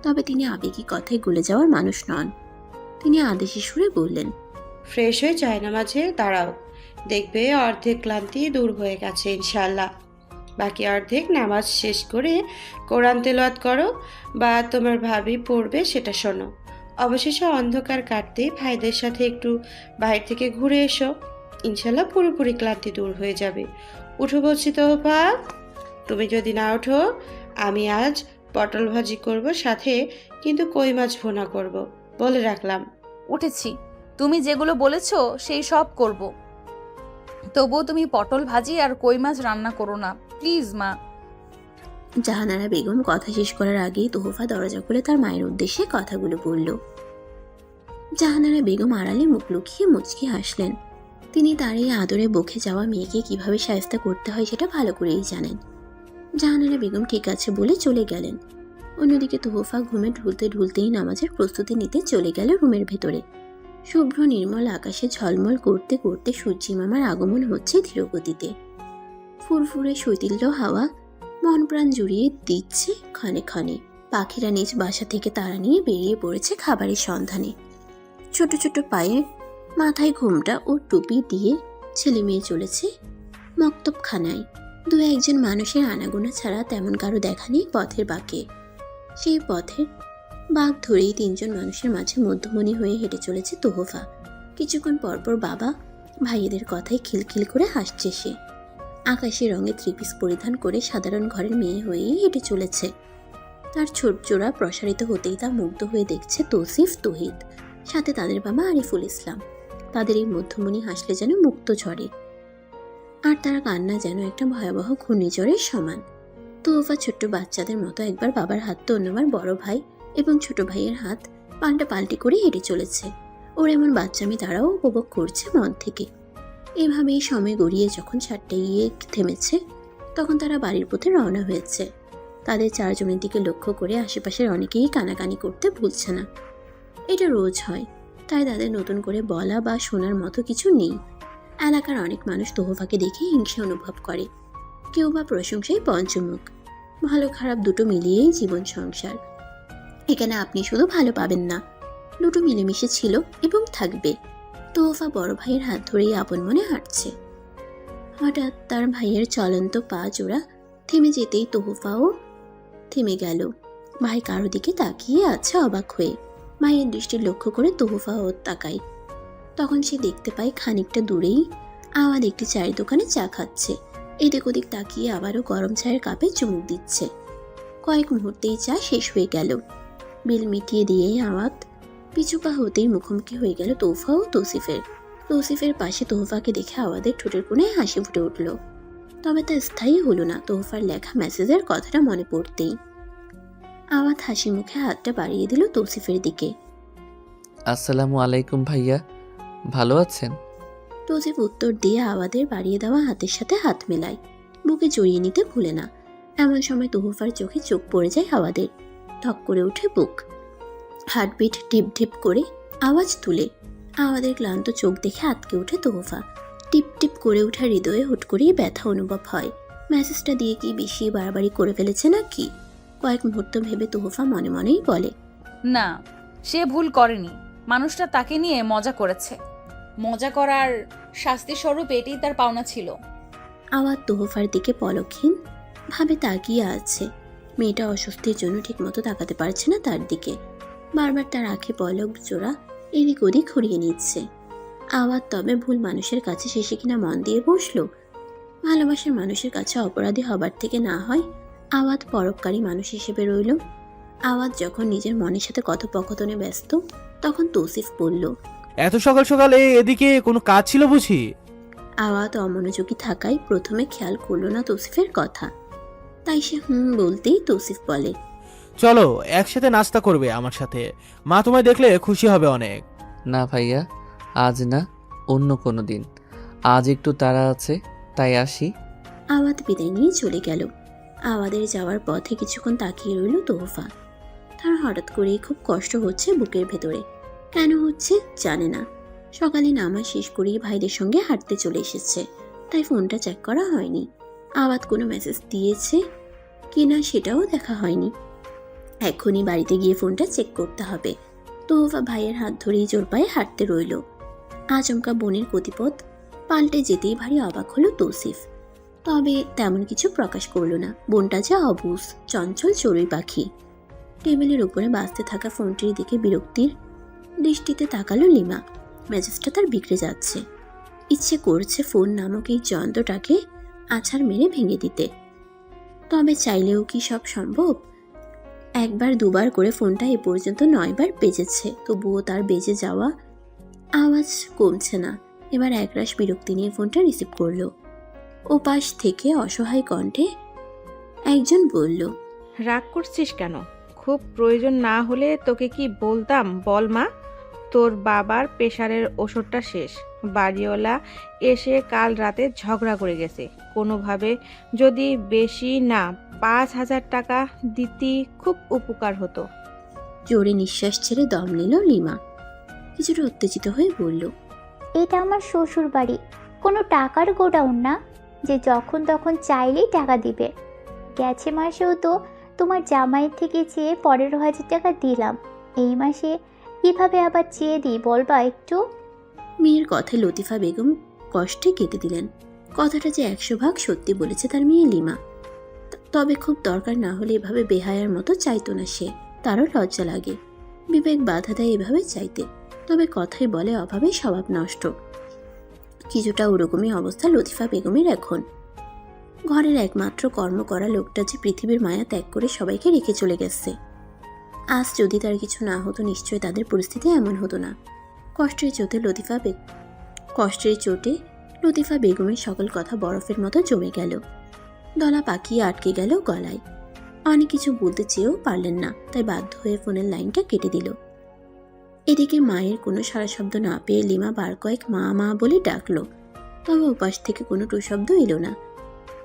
তবে তিনি আবেগী কথায় গলে যাওয়ার মানুষ নন। তিনি আদেশি সুরে বললেন, ফ্রেশ হয়ে যায় নামাজে দাঁড়াও, দেখবে অর্ধেক ক্লান্তি দূর হয়ে গেছে ইনশাল্লাহ। বাকি অর্ধেক নামাজ শেষ করে কোরআন তেলাওয়াত করো বা তোমার ভাবি পড়বে সেটা শোনো। অবশেষে অন্ধকার কাটতেই ভাইদের সাথে একটু বাইরে থেকে ঘুরে এসো, ইনশাল্লাহ পুরোপুরি ক্লান্তি দূর হয়ে যাবে। উঠো বলছি তোহফা। তুমি যদি না ওঠো আমি আজ পটল ভাজি করব, সাথে কিন্তু কই মাছ ভুনা করব, বলে রাখলাম। উঠেছি, তুমি যেগুলো বলেছো সেই সব করব। তবুও তুমি পটল ভাজি আর কই মাছ রান্না করো না প্লিজ মা। জাহানারা বেগম কথা শেষ করার আগেই তোহফা দরজা খুলে তার মায়ের উদ্দেশ্যে কথাগুলো বলল। জাহানারা বেগম আড়ালে মুখ লুকিয়ে মুচকি হাসলেন। তিনি তার এই আদরে বকে যাওয়া মেয়েকে কিভাবে শায়েস্তা করতে হয় সেটা ভালো করেই জানেন। জাহানারা বেগম ঠিক আছে বলে চলে গেলেন। অন্যদিকে তোহফা ঘুমে ঢুলতে ঢুলতেই নামাজের প্রস্তুতি নিতে চলে গেল রুমের ভেতরে। শুভ্র নির্মল আকাশে ঝলমল করতে করতে সূর্যি মামার আগমন হচ্ছে ধীরগতিতে। ফুরফুরে শৈথিল্য হাওয়া মন প্রাণ জুড়িয়ে দিচ্ছে ক্ষণে ক্ষণে। পাখিরা নিজ বাসা থেকে তাড়া নিয়ে বেরিয়ে পড়েছে খাবারের সন্ধানে। ছোট ছোট পায়ে মাথায় ঘোমটা ও টুপি দিয়ে ছেলে মেয়ে চলেছে মক্তবখানায়। 2-1 মানুষের আনাগোনা ছাড়া তেমন কারো দেখা নেই পথের বাঁকে। সেই পথের বাঁক ধরেই 3জন মানুষের মাঝে মধ্যমণি হয়ে হেঁটে চলেছে তোহফা। কিছুক্ষণ পরপর বাবা ভাইয়েদের কথায় খিলখিল করে হাসছে সে। আকাশি রঙের 3 পিস পরিধান করে সাধারণ ঘরের মেয়ে হয়েই হেঁটে চলেছে। তার ছোট জোড়া প্রসারিত হতেই তা মুগ্ধ হয়ে দেখছে তৌসিফ, তৌহিদ, সাথে তাদের বাবা আরিফুল ইসলাম। তাদের এই মধ্যমণি হাসলে যেন মুক্ত ঝরে, আর তার কান্না যেন একটা ভয়াবহ ঘূর্ণিঝড়ের সমান। তোহফা ছোট্ট বাচ্চাদের মতো একবার বাবার হাত তো অন্যবার বড় ভাই এবং ছোট ভাইয়ের হাত পাল্টাপাল্টি করে হেঁটে চলেছে। ওর এমন বাচ্চামি তারাও উপভোগ করছে মন থেকে। এভাবেই সময় গড়িয়ে যখন 4টায় গিয়ে থেমেছে, তখন তারা বাড়ির পথে রওনা হয়েছে। তাদের 4 জনের দিকে লক্ষ্য করে আশেপাশের অনেকেই কানাকানি করতে ভুলছে না। এটা রোজ হয়, তাই তাদের নতুন করে বলা বা শোনার মতো কিছু নেই। এলাকার অনেক মানুষ তোহফাকে দেখে হিংসা অনুভব করে, কেউ বা প্রশংসায় পঞ্চমুখ। ভালো খারাপ দুটো মিলিয়েই জীবন সংসার। এখানে আপনি শুধু ভালো পাবেন না, দুটো মিলেমিশে ছিল এবং থাকবে। তোহফা বড় ভাইয়ের হাত ধরেই আপন মনে হাঁটছে। হঠাৎ তার ভাইয়ের চলন্ত পা জোড়া থেমে যেতেই তোহফাও থেমে গেল। ভাই কারো দিকে তাকিয়ে আছে অবাক হয়ে। মায়ের দৃষ্টি লক্ষ্য করে তোহফা ওর তাকায়। তখন সে দেখতে পায় খানিকটা দূরেই আওয়াজ একটি চায়ের দোকানে চা খাচ্ছে। এদিক ওদিক তাকিয়ে আবারও গরম চায়ের কাপে চুমুক দিচ্ছে। কয়েক মুহূর্তেই চা শেষ হয়ে গেল। বিল মিটিয়ে দিয়েই আওয়াজ পিছুপা হতেই মুখোমুখি হয়ে গেল তোহফা ও তৌসিফের। তৌসিফের পাশে তোহফাকে দেখে আওয়াদের ঠোঁটের কোণে হাসি ফুটে উঠল। তবে তা স্থায়ী হলো না তোহফার লেখা মেসেজের কথাটা মনে পড়তেই। আওয়াজ হাসি মুখে হাতটা বাড়িয়ে দিল তৌসিফের দিকে। আসসালামু আলাইকুম ভাইয়া, ভালো আছেন? তৌসিফ উত্তর দিয়ে আওয়াদের বাড়িয়ে দেওয়া হাতের সাথে হাত মেলায়, বুকে জড়িয়ে নিতে ভুলে না। এমন সময় তোহফার চোখে চোখ পড়ে যায় আওয়াদের। ধক করে ওঠে বুক, হার্টবিট ঢিপ ঢিপ করে আওয়াজ তুলে। আওয়াদের ক্লান্ত চোখ দেখে আটকে ওঠে তোহফা। টিপ টিপ করে ওঠা হৃদয়ে হুট করেই ব্যথা অনুভব হয়। মেসেজটা দিয়ে কি বেশি বাড়াবাড়ি করে ফেলেছে নাকি? কয়েক মুহূর্ত ভেবে তোহফা মনে মনেই বলে, না, সে ভুল করেনি। মানুষটা তাকে নিয়ে মজা করেছে। মজা করার শাস্তি স্বরূপ এটাই তার পাওনা ছিল। আওয়াজ তোহফার দিকে পলকহীন ভাবে তাকিয়ে আছে। মেয়েটা অস্বস্তির জন্য ঠিকমতো তাকাতে পারছে না তার দিকে। বারবার তার আঁখে পলক জোড়া এদিক ওদিক ঘুরিয়ে নিচ্ছে। আওয়াজ তবে ভুল মানুষের কাছে শেষে কিনা মন দিয়ে বসলো। ভালোবাসার মানুষের কাছে অপরাধী হবার থেকে না হয় আওয়াজ পরোপকারী মানুষ হিসেবে রইল। আওয়াজ যখন নিজের মনের সাথে কথোপকথনে ব্যস্ত, তখন তৌসিফ বলল, এত সকাল সকালে এদিকে কোনো কাজ ছিল বুঝি? আওয়াজ অমনোযোগী থাকায় প্রথমে খেয়াল করলো না তৌসিফের কথা। তাই সে বলতেই তৌসিফ বলে, চলো একসাথে নাস্তা করবে আমার সাথে, মা তোমায় দেখলে খুশি হবে অনেক। না ভাইয়া, আজ না, অন্য কোনো দিন। আজ একটু তাড়া আছে, তাই আসি। আওয়াজ বিদায় নিয়ে চলে গেল। আওয়াদের যাওয়ার পথে কিছুক্ষণ তাকিয়ে রইল তোহফা। তার হঠাৎ করেই খুব কষ্ট হচ্ছে বুকের ভেতরে। কেন হচ্ছে জানে না। সকালে নামাজ শেষ করেই ভাইদের সঙ্গে হাঁটতে চলে এসেছে, তাই ফোনটা চেক করা হয়নি। আওয়াজ কোনো মেসেজ দিয়েছে কিনা সেটাও দেখা হয়নি। এখনই বাড়িতে গিয়ে ফোনটা চেক করতে হবে। তোহফা ভাইয়ের হাত ধরেই জোর পায়ে হাঁটতে রইল। আচমকা বোনের গতিপথ পাল্টে যেতেই ভারী অবাক হলো তৌসিফ। তবে তেমন কিছু প্রকাশ করল না। বোনটা যে অবুঝ চঞ্চল চড়ুই পাখি। টেবিলের উপরে বাজতে থাকা ফোনটির দিকে বিরক্তির দৃষ্টিতে তাকালো লিমা। মেজাজটা তার বিগড়ে যাচ্ছে। ইচ্ছে করছে ফোন নামক এই যন্ত্রটাকে আছাড় মেরে ভেঙে দিতে। তবে চাইলেও কি সব সম্ভব? একবার দুবার করে ফোনটা এ পর্যন্ত 9 বার বেজেছে, তবুও তার বেজে যাওয়া আওয়াজ কমছে না। এবার একরাশ বিরক্তি নিয়ে ফোনটা রিসিভ করলো। ওপাশ থেকে অসহায় কণ্ঠে একজন বলল, রাগ করছিস কেন? খুব প্রয়োজন না হলে তোকে কি বলতাম বল মা? তোর বাবার প্রেশারের ওষুধটা শেষ। বাড়িওয়ালা এসে কাল রাতে ঝগড়া করে গেছে। কোনোভাবে যদি বেশি না 5,000 টাকা দিতি খুব উপকার হতো। জোরে নিঃশ্বাস ছেড়ে দম নিল লিমা। কিছুটা উত্তেজিত হয়ে বলল, এটা আমার শ্বশুর বাড়ি, কোনো টাকার গোডাউন না যে যখন তখন চাইলেই টাকা দিবে। গেছে মাসেও তো তোমার জামাইয়ের থেকে চেয়ে 15,000 টাকা দিলাম। এই মাসে কিভাবে আবার চেয়ে দিই বলবা একটু? মেয়ের কথায় লতিফা বেগম কষ্টে কেটে দিলেন। কথাটা যে 100 ভাগ সত্যি বলেছে তার মেয়ে লিমা। তবে খুব দরকার না হলে এভাবে বেহায়ার মতো চাইতো না সে। তারও লজ্জা লাগে, বিবেক বাধা দেয় এভাবে চাইতে। তবে কথাই বলে অভাবে স্বভাব নষ্ট। কিছুটা ওরকমই অবস্থা লতিফা বেগমের এখন। ঘরের একমাত্র কর্ম করা লোকটা যে পৃথিবীর মায়া ত্যাগ করে সবাইকে রেখে চলে গেছে। আজ যদি তার কিছু না হতো নিশ্চয় তাদের পরিস্থিতি এমন হতো না। কষ্টের চোটে লতিফা বেগমের সকল কথা বরফের মতো জমে গেল। দলা পাকিয়ে আটকে গেল গলায়। অনেক কিছু বলতে চেয়েও পারলেন না, তাই বাধ্য হয়ে ফোনের লাইনটা কেটে দিল। এদিকে মায়ের কোনো সারা শব্দ না পেয়ে লিমা বার কয়েক মা মা বলে ডাকলো। তবে উপাস থেকে কোনো টুশব্দ এলো না।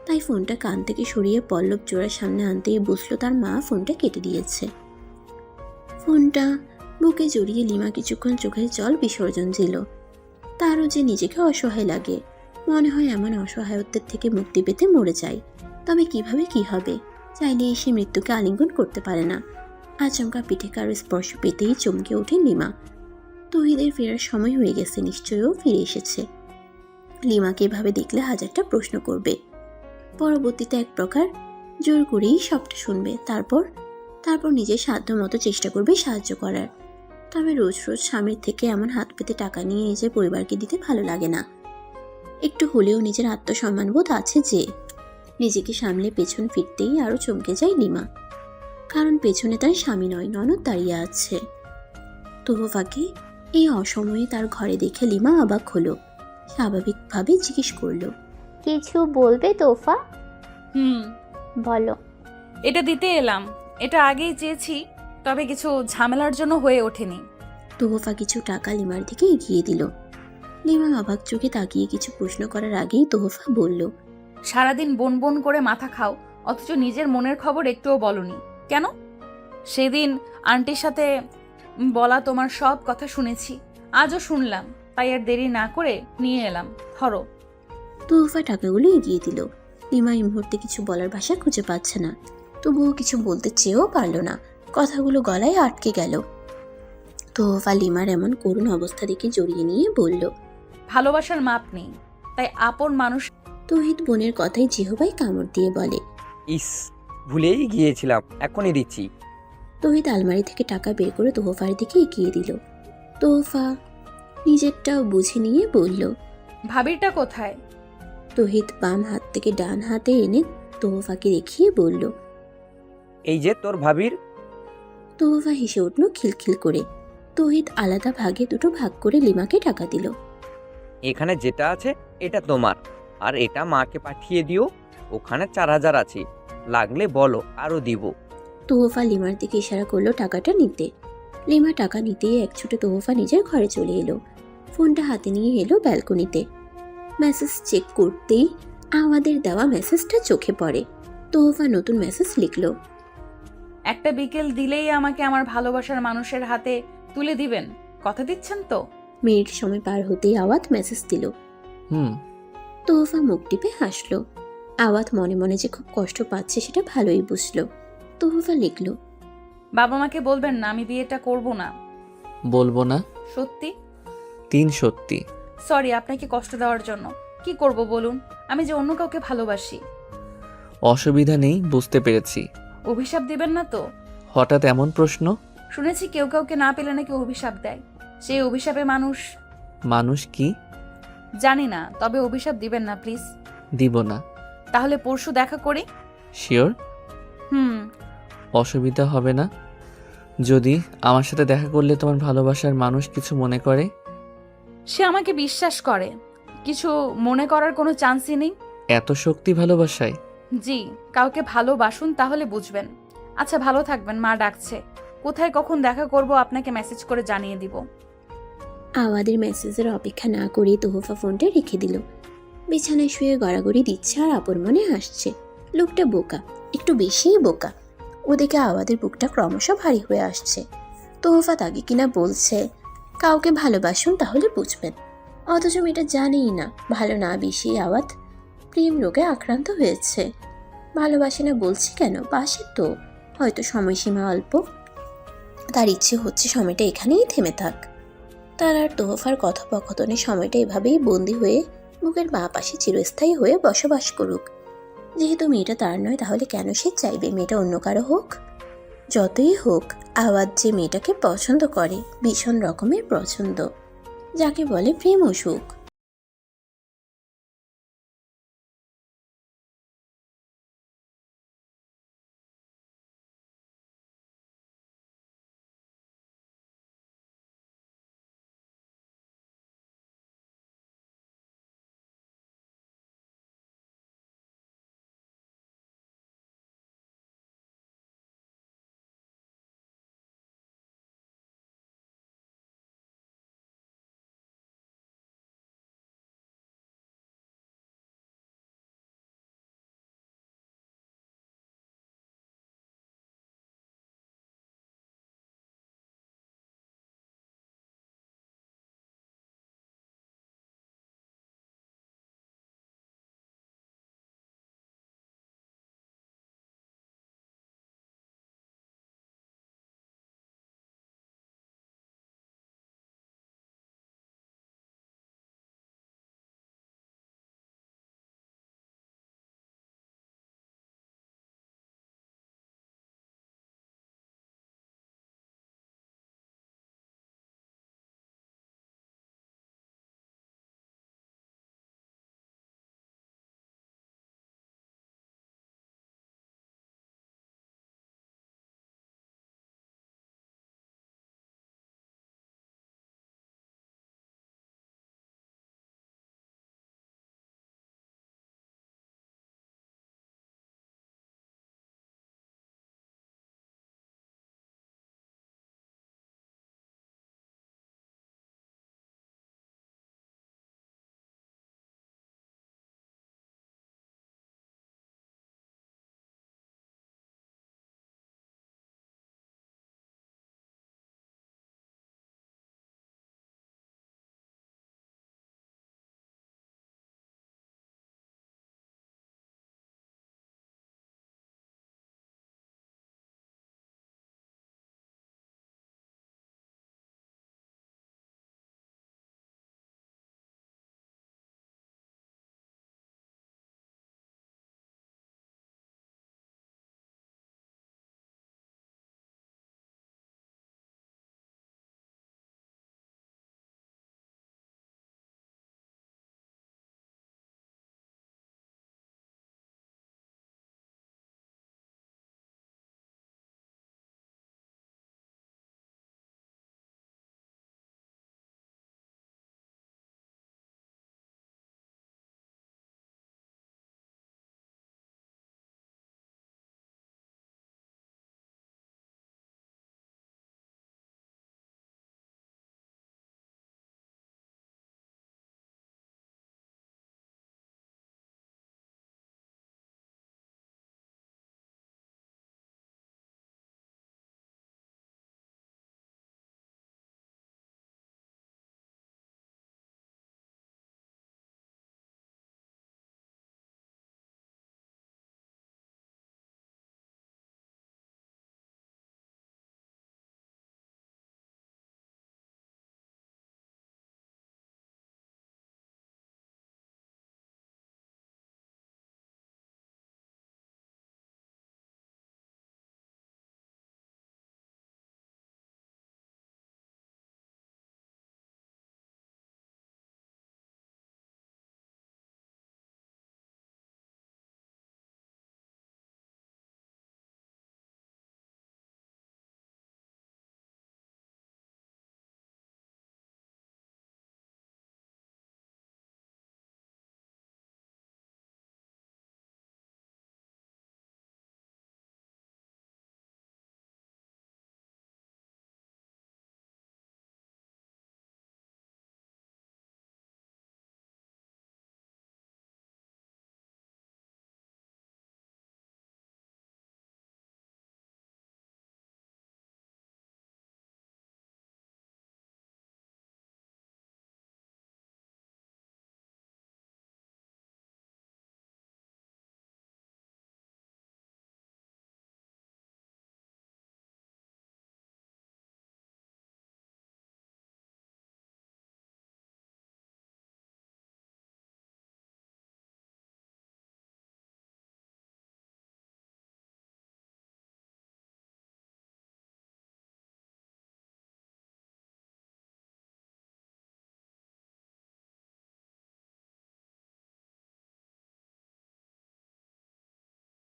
তাই ফোনটা কান থেকে সরিয়ে পল্লব জোড়ার সামনে আনতেই বুঝলো তার মা ফোনটা কেটে দিয়েছে। ফোনটা বুকে জড়িয়ে লিমা কিছুক্ষণ চোখের জল বিসর্জন দিল। তারও যে নিজেকে অসহায় লাগে। মনে হয় এমন অসহায়ত্বের থেকে মুক্তি পেতে মরে যায়। তবে কিভাবে কি হবে? চাইলেই সে মৃত্যুকে আলিঙ্গন করতে পারে না। আচমকা পিঠে কারো স্পর্শ পেতেই চমকে ওঠে লিমা। তহিদের ফেরার সময় হয়ে গেছে, নিশ্চয়ও ফিরে এসেছে। লিমাকে এভাবে দেখলে হাজারটা প্রশ্ন করবে। পরবর্তীতে এক প্রকার জোর করেই সবটা শুনবে। তারপর নিজের সাধ্য মতো চেষ্টা করবে সাহায্য করার। তবে রোজ রোজ স্বামীর থেকে এমন হাত পেতে টাকা নিয়ে নিজের পরিবারকে দিতে ভালো লাগে না। একটু হলেও নিজের আত্মসম্মানবোধ আছে যে। নিজেকে সামলে পেছন ফিরতেই আরও চমকে যায় লিমা, কারণ পেছনে তার স্বামী নয়, ননদ দাঁড়িয়ে আছে। তোহফাকে এই অসময়ে তার ঘরে দেখে লিমা অবাক হলো। স্বাভাবিকভাবে জিজ্ঞেস করলো, কিছু বলবে তোফা? হুম, বলো। এটা দিতে এলাম। এটা আগেই চেয়েছি, তবে কিছু ঝামেলার জন্য হয়ে ওঠেনি। তোহফা কিছু টাকা লিমার দিকে এগিয়ে দিল। লিমা অবাক চোখে তাকিয়ে কিছু প্রশ্ন করার আগেই তোহফা বলল, সারাদিন বন বন করে মাথা খাও, অথচ নিজের মনের খবর একটুও বলনি কেন? সেদিন আন্টির সাথে বলা তোমার সব কথা শুনেছি, আজও শুনলাম, তাই আর দেরি না করে নিয়ে এলাম। ধরো। তোহফা টাকাগুলো এগিয়ে দিল। লিমা এই মুহূর্তে কিছু বলার ভাষা খুঁজে পাচ্ছে না, তবুও কিছু বলতে চেয়েও পারল না, কথাগুলো গলায় আটকে গেল। তোহফা লিমার এমন করুণ অবস্থা দেখে জড়িয়ে নিয়ে বলল, ভালোবাসার মাপ নেই, তাই আপন মানুষ। তৌহিদ বোনের কথায় জিহবাই কামড় দিয়ে বলে, ইস, ভুলেই গিয়েছিলাম, এখনই দিচ্ছি। তৌহিদ আলমারি থেকে টাকা বের করে তোহফার দিকে এগিয়ে দিল। তোহফা নিজেরটাও বুঝে নিয়ে বলল, ভাবিরটা কোথায়? তৌহিদ বাম হাত থেকে ডান হাতে এনে তোহফাকে দেখিয়ে বলল। এই যে তোর ভাবির। তোহফা হেসে উঠল খিলখিল করে। তৌহিদ আলাদা ভাগে দুটো ভাগ করে লিমাকে টাকা দিল। এখানে যেটা আছে এটা তোমার, আর এটা মাকে পাঠিয়ে দিও, ওখানে 4000 আছে, লাগলে বলো আরো দিব। তোহফা লিমার দিকে ইশারা করলো টাকাটা নিতে। লিমা টাকা নিতেই এক ছুটে তোহফা নিজের ঘরে চলে এলো। ফোনটা হাতে নিয়ে এলো ব্যালকনিতে। মেসেজ চেক করতেই আমাদের দেওয়া মেসেজটা চোখে পড়ে। তোহফা নতুন মেসেজ লিখলো, একটা বিকেল দিলেই আমাকে আমার ভালোবাসার মানুষের হাতে তুলে দিবেন, কথা দিচ্ছেন তো? মিনিট সময় পার হতেই আওয়াত মেসেজ দিল। হুম। তোহফা মুখ টিপে হাসলো। আওয়াত মনে মনে যে খুব কষ্ট পাচ্ছে সেটা ভালোই বুঝলো। তোহফা লিখলো, বাবা মাকে বলবেন না আমি বিয়েটা করব না। বলবো না। সত্যি? 3 সত্যি। সরি আপনাকে কষ্ট দেওয়ার জন্য। কি করব বলুন, আমি যে অন্য কাউকে ভালোবাসি। অসুবিধা নেই, বুঝতে পেরেছি। অভিশাপ দিবেন না তো? হঠাৎ এমন প্রশ্ন? শুনেছি কেউ কাউকে না পেলে নাকি অভিশাপ দেয়, সেই অভিশাপে মানুষ। মানুষ কি? জানি না, তবে অভিশাপ দিবেন না প্লিজ। দিব না। তাহলে পরশু দেখা করি। শিওর? হুম। অসুবিধা হবে না? যদি আমার সাথে দেখা করলে তোমার ভালোবাসার মানুষ কিছু মনে করে? সে আমাকে বিশ্বাস করে, কিছু মনে করার কোনো চান্সই নেই। এত শক্তি ভালোবাসায়? জি, কাউকে ভালোবাসুন তাহলে বুঝবেন। আচ্ছা ভালো থাকবেন, মা ডাকছে। কোথায় কখন দেখা করব আপনাকে মেসেজ করে জানিয়ে দিব। আওয়াদের মেসেজের অপেক্ষা না করে তোহফা ফোনটা রেখে দিল। বিছানায় শুয়ে গড়াগড়ি দিচ্ছে আর আপন মনে হাসছে। লোকটা বোকা, একটু বেশিই বোকা। ওদিকে আওয়াদের বুকটা ক্রমশ ভারী হয়ে আসছে। তোহফা তাকে কিনা বলছে কাউকে ভালোবাসুন তাহলে বুঝবেন, অথচ মেয়েটা জানেই না ভালো না বেশি আওয়াত প্রেম রোগে আক্রান্ত হয়েছে। ভালোবাসে না বলছে কেন, বাসে তো, হয়তো সময়সীমা অল্প। তার ইচ্ছে হচ্ছে সময়টা এখানেই থেমে থাক। তার আর তোহফার কথোপকথনের সময়টা এভাবেই বন্দি হয়ে মুখের বাঁ পাশে চিরস্থায়ী হয়ে বসবাস করুক। যেহেতু মেয়েটা তার নয়, তাহলে কেন সে চাইবে মেয়েটা অন্য কারো হোক? যতই হোক, আওয়াজ যে মেয়েটাকে পছন্দ করে, ভীষণ রকমের পছন্দ, যাকে বলে প্রেম ও সুখ।